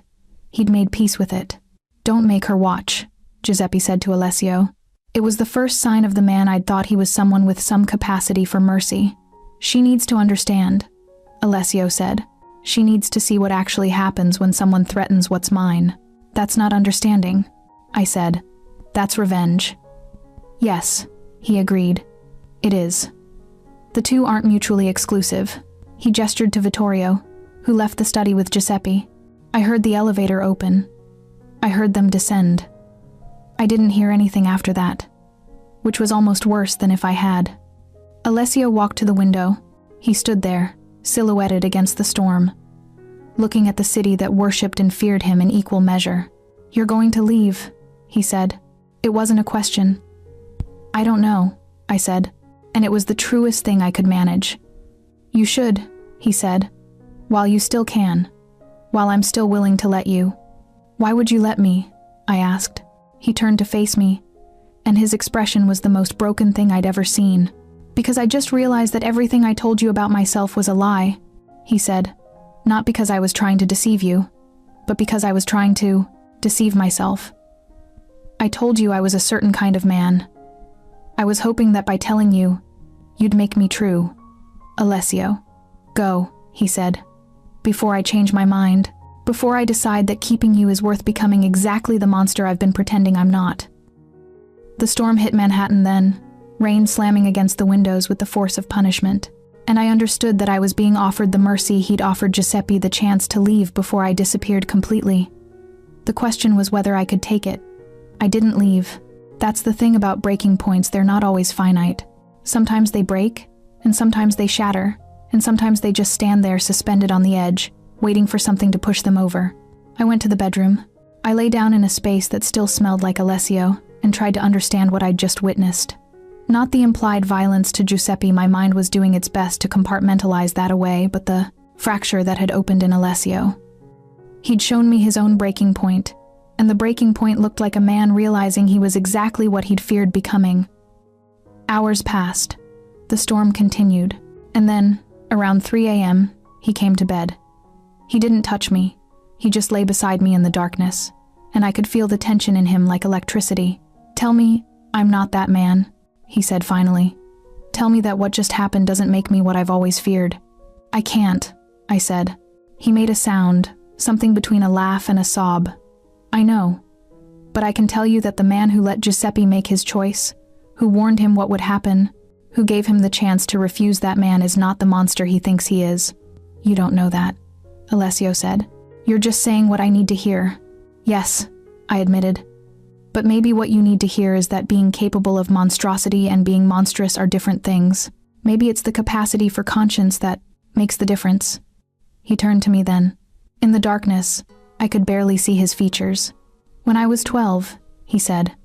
He'd made peace with it. Don't make her watch, Giuseppe said to Alessio. It was the first sign of the man I'd thought he was someone with some capacity for mercy. She needs to understand, Alessio said. She needs to see what actually happens when someone threatens what's mine. That's not understanding, I said. That's revenge. Yes, he agreed. It is. The two aren't mutually exclusive. He gestured to Vittorio, who left the study with Giuseppe. I heard the elevator open. I heard them descend. I didn't hear anything after that, which was almost worse than if I had. Alessio walked to the window. He stood there, silhouetted against the storm, looking at the city that worshipped and feared him in equal measure. You're going to leave, he said. It wasn't a question. I don't know, I said, and it was the truest thing I could manage. You should, he said, while you still can, while I'm still willing to let you. Why would you let me? I asked. He turned to face me, and his expression was the most broken thing I'd ever seen. Because I just realized that everything I told you about myself was a lie, he said. Not because I was trying to deceive you, but because I was trying to deceive myself. I told you I was a certain kind of man. I was hoping that by telling you, you'd make me true. Alessio. Go, he said. Before I change my mind, before I decide that keeping you is worth becoming exactly the monster I've been pretending I'm not. The storm hit Manhattan then, rain slamming against the windows with the force of punishment, and I understood that I was being offered the mercy he'd offered Giuseppe the chance to leave before I disappeared completely. The question was whether I could take it. I didn't leave. That's the thing about breaking points, they're not always finite. Sometimes they break, and sometimes they shatter, and sometimes they just stand there suspended on the edge, waiting for something to push them over. I went to the bedroom. I lay down in a space that still smelled like Alessio, and tried to understand what I'd just witnessed. Not the implied violence to Giuseppe, my mind was doing its best to compartmentalize that away, but the fracture that had opened in Alessio. He'd shown me his own breaking point, and the breaking point looked like a man realizing he was exactly what he'd feared becoming. Hours passed. The storm continued, and then, around 3 a.m., he came to bed. He didn't touch me. He just lay beside me in the darkness, and I could feel the tension in him like electricity. Tell me I'm not that man, he said finally. Tell me that what just happened doesn't make me what I've always feared. I can't, I said. He made a sound, something between a laugh and a sob. I know, but I can tell you that the man who let Giuseppe make his choice, who warned him what would happen, who gave him the chance to refuse that man is not the monster he thinks he is. You don't know that, Alessio said. You're just saying what I need to hear. Yes, I admitted. But maybe what you need to hear is that being capable of monstrosity and being monstrous are different things. Maybe it's the capacity for conscience that makes the difference. He turned to me then. In the darkness, I could barely see his features. When I was 12, he said,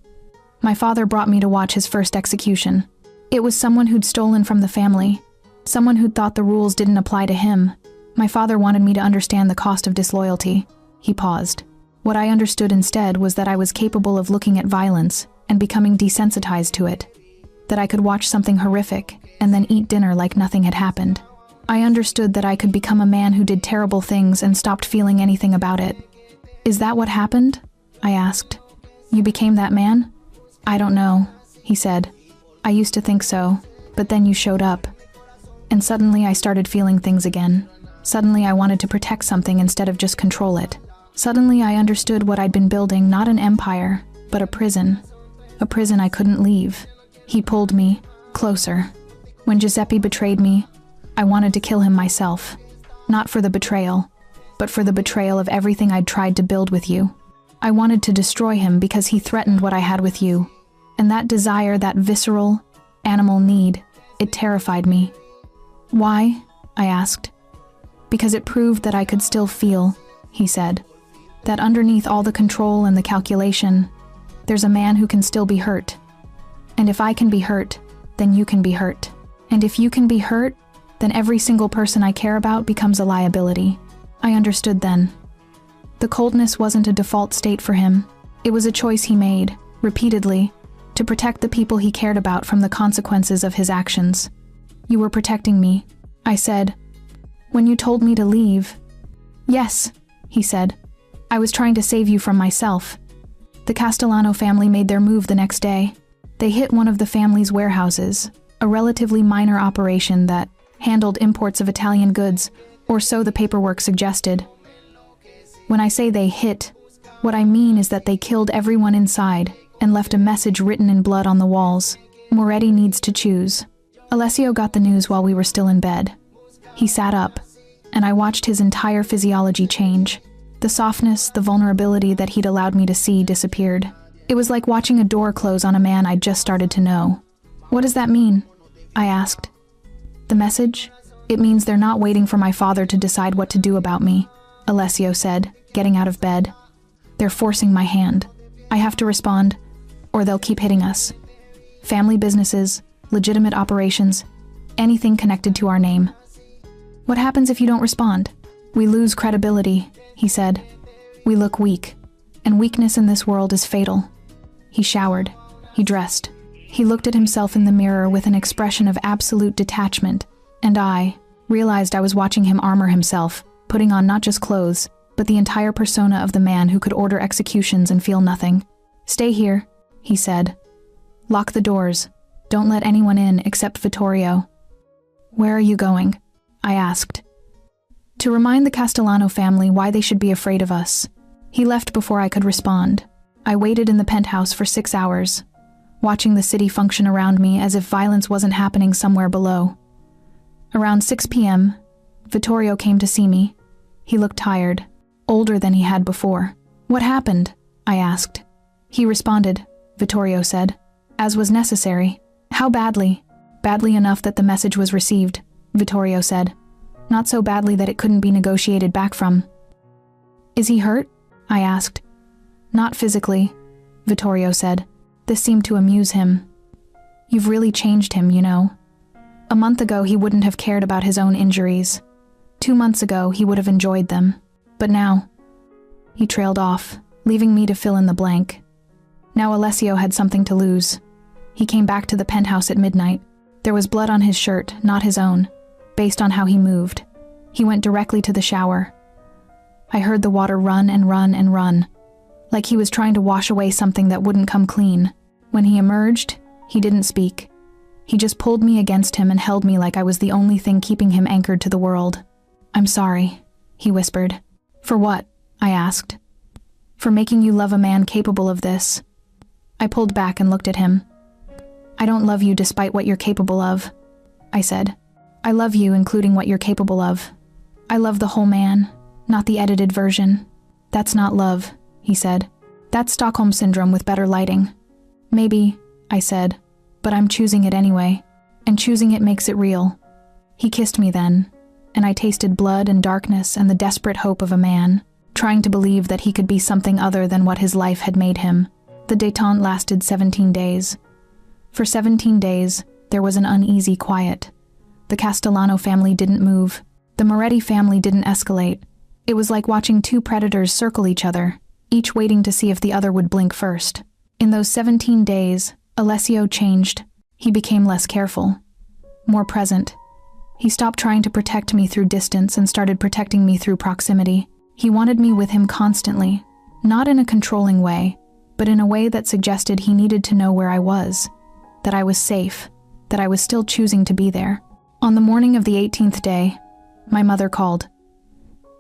my father brought me to watch his first execution. It was someone who'd stolen from the family, someone who'd thought the rules didn't apply to him. My father wanted me to understand the cost of disloyalty. He paused. What I understood instead was that I was capable of looking at violence and becoming desensitized to it. That I could watch something horrific and then eat dinner like nothing had happened. I understood that I could become a man who did terrible things and stopped feeling anything about it. Is that what happened? I asked. You became that man? I don't know, he said. I used to think so, but then you showed up. And suddenly I started feeling things again. Suddenly I wanted to protect something instead of just control it. Suddenly I understood what I'd been building, not an empire, but a prison. A prison I couldn't leave. He pulled me closer. When Giuseppe betrayed me, I wanted to kill him myself. Not for the betrayal, but for the betrayal of everything I'd tried to build with you. I wanted to destroy him because he threatened what I had with you. And that desire, that visceral, animal need, it terrified me. Why? I asked. Because it proved that I could still feel, he said. That underneath all the control and the calculation, there's a man who can still be hurt. And if I can be hurt, then you can be hurt. And if you can be hurt, then every single person I care about becomes a liability. I understood then. The coldness wasn't a default state for him. It was a choice he made, repeatedly, to protect the people he cared about from the consequences of his actions. You were protecting me, I said. When you told me to leave. Yes, he said. I was trying to save you from myself. The Castellano family made their move the next day. They hit one of the family's warehouses, a relatively minor operation that handled imports of Italian goods, or so the paperwork suggested. When I say they hit, what I mean is that they killed everyone inside and left a message written in blood on the walls. Moretti needs to choose. Alessio got the news while we were still in bed. He sat up, and I watched his entire physiology change. The softness, the vulnerability that he'd allowed me to see disappeared. It was like watching a door close on a man I'd just started to know. What does that mean? I asked. The message? It means they're not waiting for my father to decide what to do about me, Alessio said, getting out of bed. They're forcing my hand. I have to respond, or they'll keep hitting us. Family businesses, legitimate operations, anything connected to our name. What happens if you don't respond? We lose credibility, he said. We look weak, and weakness in this world is fatal. He showered. He dressed. He looked at himself in the mirror with an expression of absolute detachment, and I realized I was watching him armor himself, putting on not just clothes, but the entire persona of the man who could order executions and feel nothing. Stay here, he said. Lock the doors. Don't let anyone in except Vittorio. Where are you going? I asked. To remind the Castellano family why they should be afraid of us. He left before I could respond. I waited in the penthouse for 6 hours, watching the city function around me as if violence wasn't happening somewhere below. Around 6 p.m., Vittorio came to see me. He looked tired, older than he had before. What happened? I asked. He responded, Vittorio said, as was necessary. How badly? Badly enough that the message was received, Vittorio said. Not so badly that it couldn't be negotiated back from. Is he hurt? I asked. Not physically, Vittorio said. This seemed to amuse him. You've really changed him, you know. A month ago he wouldn't have cared about his own injuries. 2 months ago he would have enjoyed them. But now... He trailed off, leaving me to fill in the blank. Now Alessio had something to lose. He came back to the penthouse at midnight. There was blood on his shirt, not his own, based on how he moved. He went directly to the shower. I heard the water run and run and run, like he was trying to wash away something that wouldn't come clean. When he emerged, he didn't speak. He just pulled me against him and held me like I was the only thing keeping him anchored to the world. I'm sorry, he whispered. For what? I asked. For making you love a man capable of this. I pulled back and looked at him. I don't love you despite what you're capable of, I said. I love you including what you're capable of. I love the whole man, not the edited version. That's not love, he said. That's Stockholm Syndrome with better lighting. Maybe, I said, but I'm choosing it anyway, and choosing it makes it real. He kissed me then, and I tasted blood and darkness and the desperate hope of a man, trying to believe that he could be something other than what his life had made him. The détente lasted 17 days. For 17 days, there was an uneasy quiet. The Castellano family didn't move. The Moretti family didn't escalate. It was like watching two predators circle each other, each waiting to see if the other would blink first. In those 17 days, Alessio changed. He became less careful, more present. He stopped trying to protect me through distance and started protecting me through proximity. He wanted me with him constantly, not in a controlling way, but in a way that suggested he needed to know where I was, that I was safe, that I was still choosing to be there. On the morning of the 18th day, my mother called.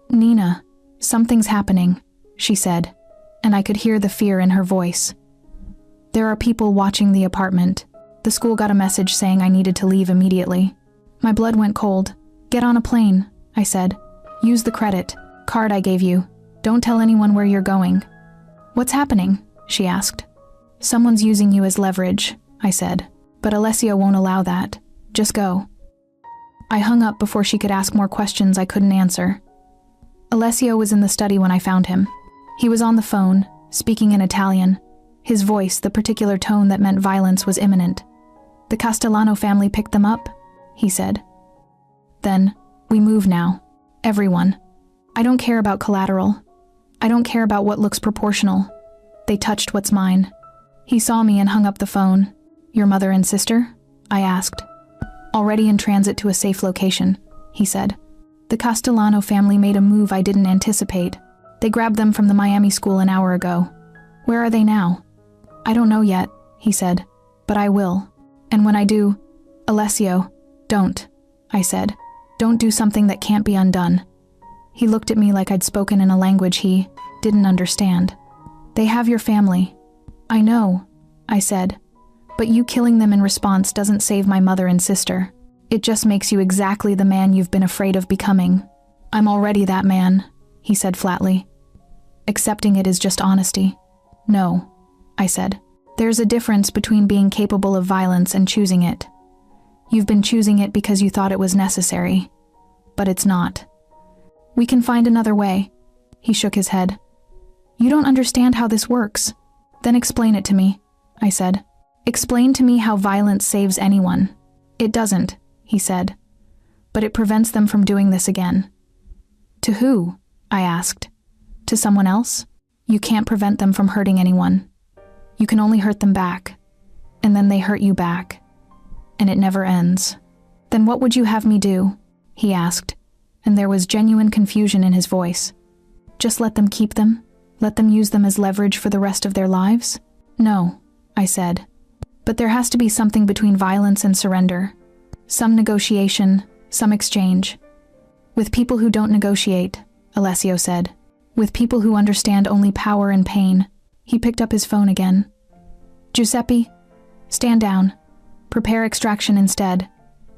Nina, something's happening, she said, and I could hear the fear in her voice. There are people watching the apartment. The school got a message saying I needed to leave immediately. My blood went cold. Get on a plane, I said. Use the credit card I gave you. Don't tell anyone where you're going. What's happening? She asked. Someone's using you as leverage, I said. But Alessio won't allow that. Just go. I hung up before she could ask more questions I couldn't answer. Alessio was in the study when I found him. He was on the phone, speaking in Italian. His voice, the particular tone that meant violence, was imminent. The Castellano family picked them up, he said. Then, we move now. Everyone. I don't care about collateral. I don't care about what looks proportional. They touched what's mine. He saw me and hung up the phone. Your mother and sister? I asked. Already in transit to a safe location, he said. The Castellano family made a move I didn't anticipate. They grabbed them from the Miami school an hour ago. Where are they now? I don't know yet, he said, but I will. And when I do, Alessio, don't, I said. Don't do something that can't be undone. He looked at me like I'd spoken in a language he didn't understand. They have your family. I know, I said, but you killing them in response doesn't save my mother and sister. It just makes you exactly the man you've been afraid of becoming. I'm already that man, he said flatly. Accepting it is just honesty. No, I said. There's a difference between being capable of violence and choosing it. You've been choosing it because you thought it was necessary. But it's not. We can find another way. He shook his head. You don't understand how this works. Then explain it to me, I said. Explain to me how violence saves anyone. It doesn't, he said. But it prevents them from doing this again. To who? I asked. To someone else? You can't prevent them from hurting anyone. You can only hurt them back. And then they hurt you back. And it never ends. Then what would you have me do? He asked, and there was genuine confusion in his voice. Just let them keep them? Let them use them as leverage for the rest of their lives? No, I said. But there has to be something between violence and surrender. Some negotiation, some exchange. With people who don't negotiate, Alessio said. With people who understand only power and pain. He picked up his phone again. Giuseppe, stand down. Prepare extraction instead.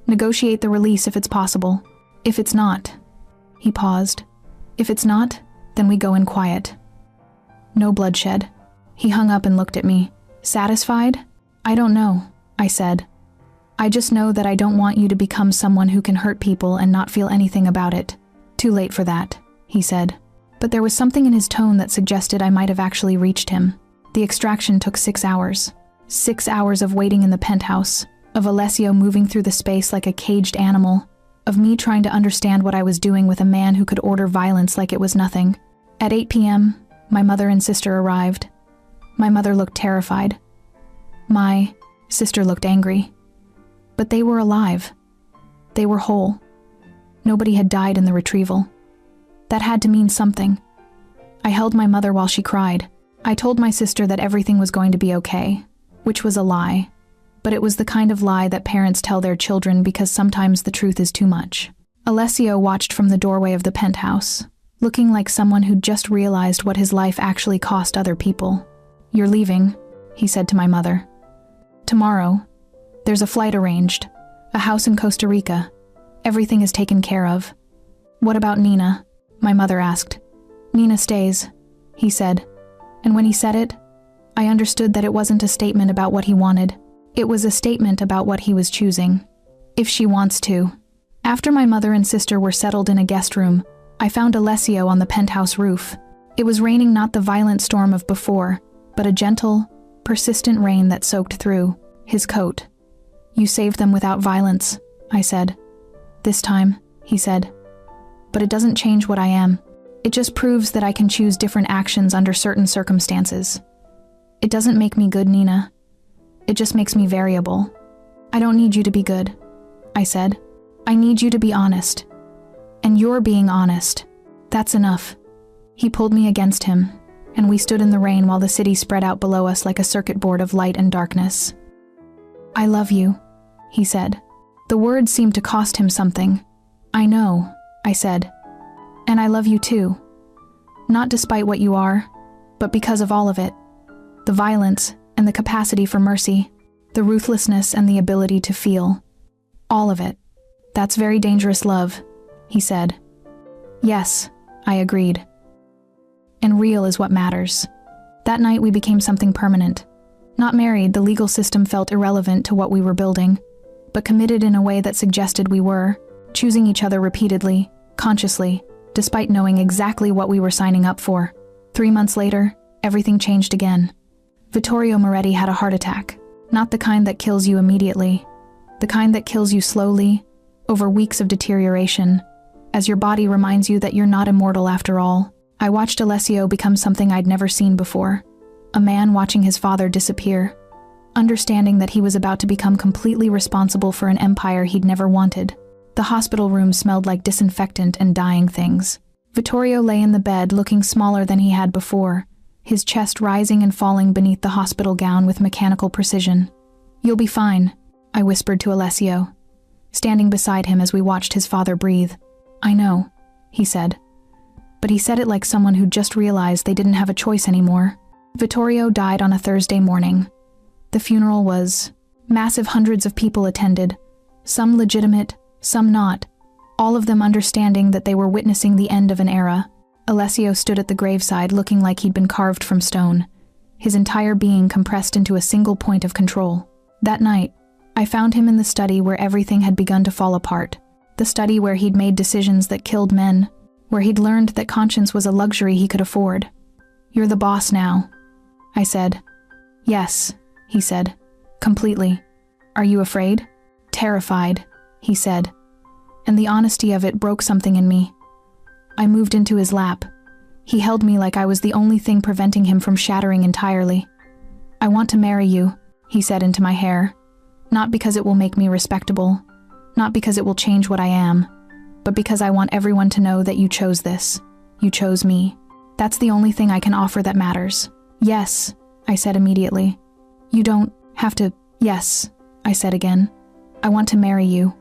Negotiate the release if it's possible. If it's not. He paused. If it's not, then we go in quiet. No bloodshed. He hung up and looked at me. Satisfied? I don't know, I said. I just know that I don't want you to become someone who can hurt people and not feel anything about it. Too late for that, he said. But there was something in his tone that suggested I might have actually reached him. The extraction took 6 hours. 6 hours of waiting in the penthouse, of Alessio moving through the space like a caged animal, of me trying to understand what I was doing with a man who could order violence like it was nothing. At 8 p.m., my mother and sister arrived. My mother looked terrified. My sister looked angry. But they were alive. They were whole. Nobody had died in the retrieval. That had to mean something. I held my mother while she cried. I told my sister that everything was going to be okay, which was a lie. But it was the kind of lie that parents tell their children because sometimes the truth is too much. Alessio watched from the doorway of the penthouse, looking like someone who'd just realized what his life actually cost other people. You're leaving, he said to my mother. Tomorrow. There's a flight arranged. A house in Costa Rica. Everything is taken care of. What about Nina? My mother asked. Nina stays, he said. And when he said it, I understood that it wasn't a statement about what he wanted. It was a statement about what he was choosing. If she wants to. After my mother and sister were settled in a guest room, I found Alessio on the penthouse roof. It was raining not the violent storm of before, but a gentle, persistent rain that soaked through his coat. You saved them without violence, I said. This time, he said. But it doesn't change what I am. It just proves that I can choose different actions under certain circumstances. It doesn't make me good, Nina. It just makes me variable. I don't need you to be good, I said. I need you to be honest. And you're being honest. That's enough. He pulled me against him, and we stood in the rain while the city spread out below us like a circuit board of light and darkness. I love you, he said. The words seemed to cost him something. I know, I said. And I love you too. Not despite what you are, but because of all of it. The violence and the capacity for mercy, the ruthlessness and the ability to feel. All of it. That's very dangerous love, he said. Yes, I agreed. And real is what matters. That night we became something permanent. Not married, the legal system felt irrelevant to what we were building, but committed in a way that suggested we were, choosing each other repeatedly, consciously, despite knowing exactly what we were signing up for. 3 months later, everything changed again. Vittorio Moretti had a heart attack. Not the kind that kills you immediately. The kind that kills you slowly, over weeks of deterioration, as your body reminds you that you're not immortal after all. I watched Alessio become something I'd never seen before. A man watching his father disappear, understanding that he was about to become completely responsible for an empire he'd never wanted. The hospital room smelled like disinfectant and dying things. Vittorio lay in the bed looking smaller than he had before, his chest rising and falling beneath the hospital gown with mechanical precision. "You'll be fine," I whispered to Alessio, standing beside him as we watched his father breathe. "I know," he said. But he said it like someone who'd just realized they didn't have a choice anymore. Vittorio died on a Thursday morning. The funeral was massive. Hundreds of people attended, some legitimate, some not, all of them understanding that they were witnessing the end of an era. Alessio stood at the graveside looking like he'd been carved from stone, his entire being compressed into a single point of control. That night, I found him in the study where everything had begun to fall apart. The study where he'd made decisions that killed men, where he'd learned that conscience was a luxury he could afford. "You're the boss now," I said. "Yes," he said, "completely." "Are you afraid?" "Terrified," he said, and the honesty of it broke something in me. I moved into his lap. He held me like I was the only thing preventing him from shattering entirely. "I want to marry you," he said into my hair. "Not because it will make me respectable, not because it will change what I am, but because I want everyone to know that you chose this. You chose me. That's the only thing I can offer that matters." "Yes," I said immediately. "You don't have to." "Yes," I said again. "I want to marry you.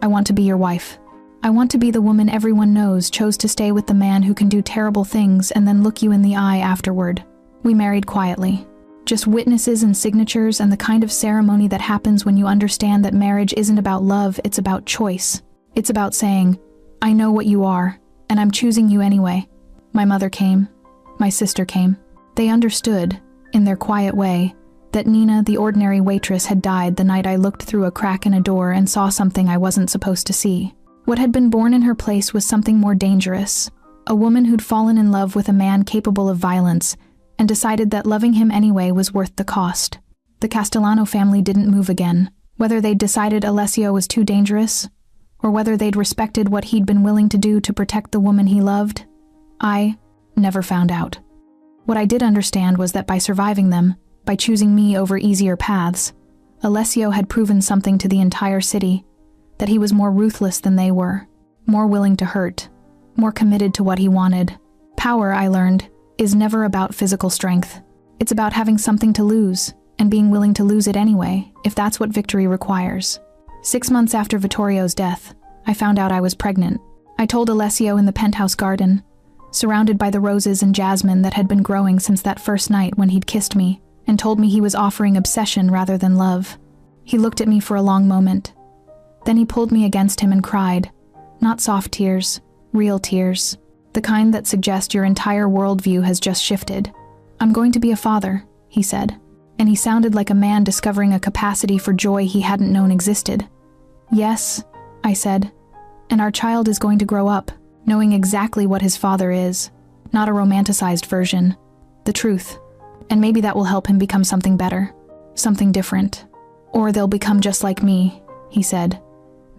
I want to be your wife. I want to be the woman everyone knows chose to stay with the man who can do terrible things and then look you in the eye afterward." We married quietly. Just witnesses and signatures and the kind of ceremony that happens when you understand that marriage isn't about love, it's about choice. It's about saying, "I know what you are, and I'm choosing you anyway." My mother came. My sister came. They understood, in their quiet way, that Nina, the ordinary waitress, had died the night I looked through a crack in a door and saw something I wasn't supposed to see. What had been born in her place was something more dangerous, a woman who'd fallen in love with a man capable of violence and decided that loving him anyway was worth the cost. The Castellano family didn't move again, whether they'd decided Alessio was too dangerous, or whether they'd respected what he'd been willing to do to protect the woman he loved. I never found out. What I did understand was that by surviving them, by choosing me over easier paths, Alessio had proven something to the entire city, that he was more ruthless than they were, more willing to hurt, more committed to what he wanted. Power, I learned, is never about physical strength. It's about having something to lose, and being willing to lose it anyway, if that's what victory requires. 6 months after Vittorio's death, I found out I was pregnant. I told Alessio in the penthouse garden, surrounded by the roses and jasmine that had been growing since that first night when he'd kissed me, and told me he was offering obsession rather than love. He looked at me for a long moment. Then he pulled me against him and cried. Not soft tears, real tears. The kind that suggest your entire worldview has just shifted. "I'm going to be a father," he said, and he sounded like a man discovering a capacity for joy he hadn't known existed. "Yes," I said, "and our child is going to grow up, knowing exactly what his father is, not a romanticized version, the truth. And maybe that will help him become something better, something different. Or they'll become just like me," he said.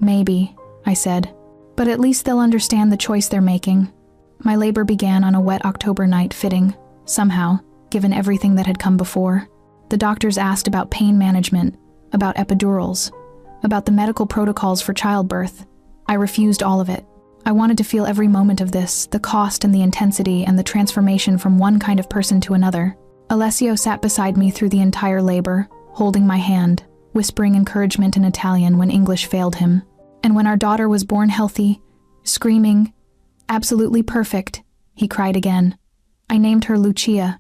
"Maybe," I said, "but at least they'll understand the choice they're making." My labor began on a wet October night, fitting, somehow, given everything that had come before. The doctors asked about pain management, about epidurals, about the medical protocols for childbirth. I refused all of it. I wanted to feel every moment of this, the cost and the intensity and the transformation from one kind of person to another. Alessio sat beside me through the entire labor, holding my hand, whispering encouragement in Italian when English failed him. And when our daughter was born healthy, screaming, "Absolutely perfect," he cried again. I named her Lucia,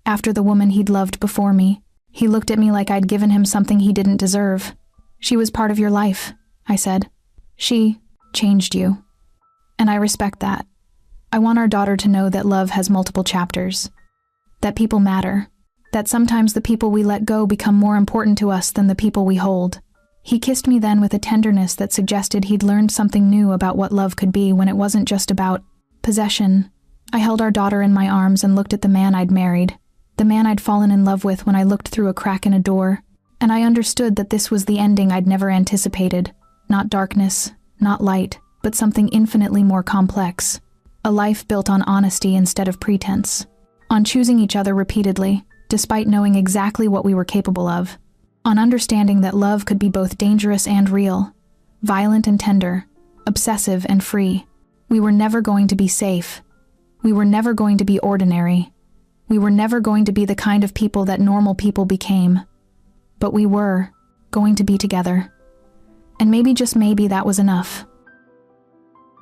after the woman he'd loved before me. He looked at me like I'd given him something he didn't deserve. "She was part of your life," I said. "She changed you. And I respect that. I want our daughter to know that love has multiple chapters. that people matter, that sometimes the people we let go become more important to us than the people we hold. He kissed me then with a tenderness that suggested he'd learned something new about what love could be when it wasn't just about possession. I held our daughter in my arms and looked at the man I'd married, the man I'd fallen in love with when I looked through a crack in a door, and I understood that this was the ending I'd never anticipated. Not darkness, not light, but something infinitely more complex. A life built on honesty instead of pretense. On choosing each other repeatedly, despite knowing exactly what we were capable of. On understanding that love could be both dangerous and real, violent and tender, obsessive and free. We were never going to be safe. We were never going to be ordinary. We were never going to be the kind of people that normal people became. But we were going to be together. And maybe, just maybe, that was enough.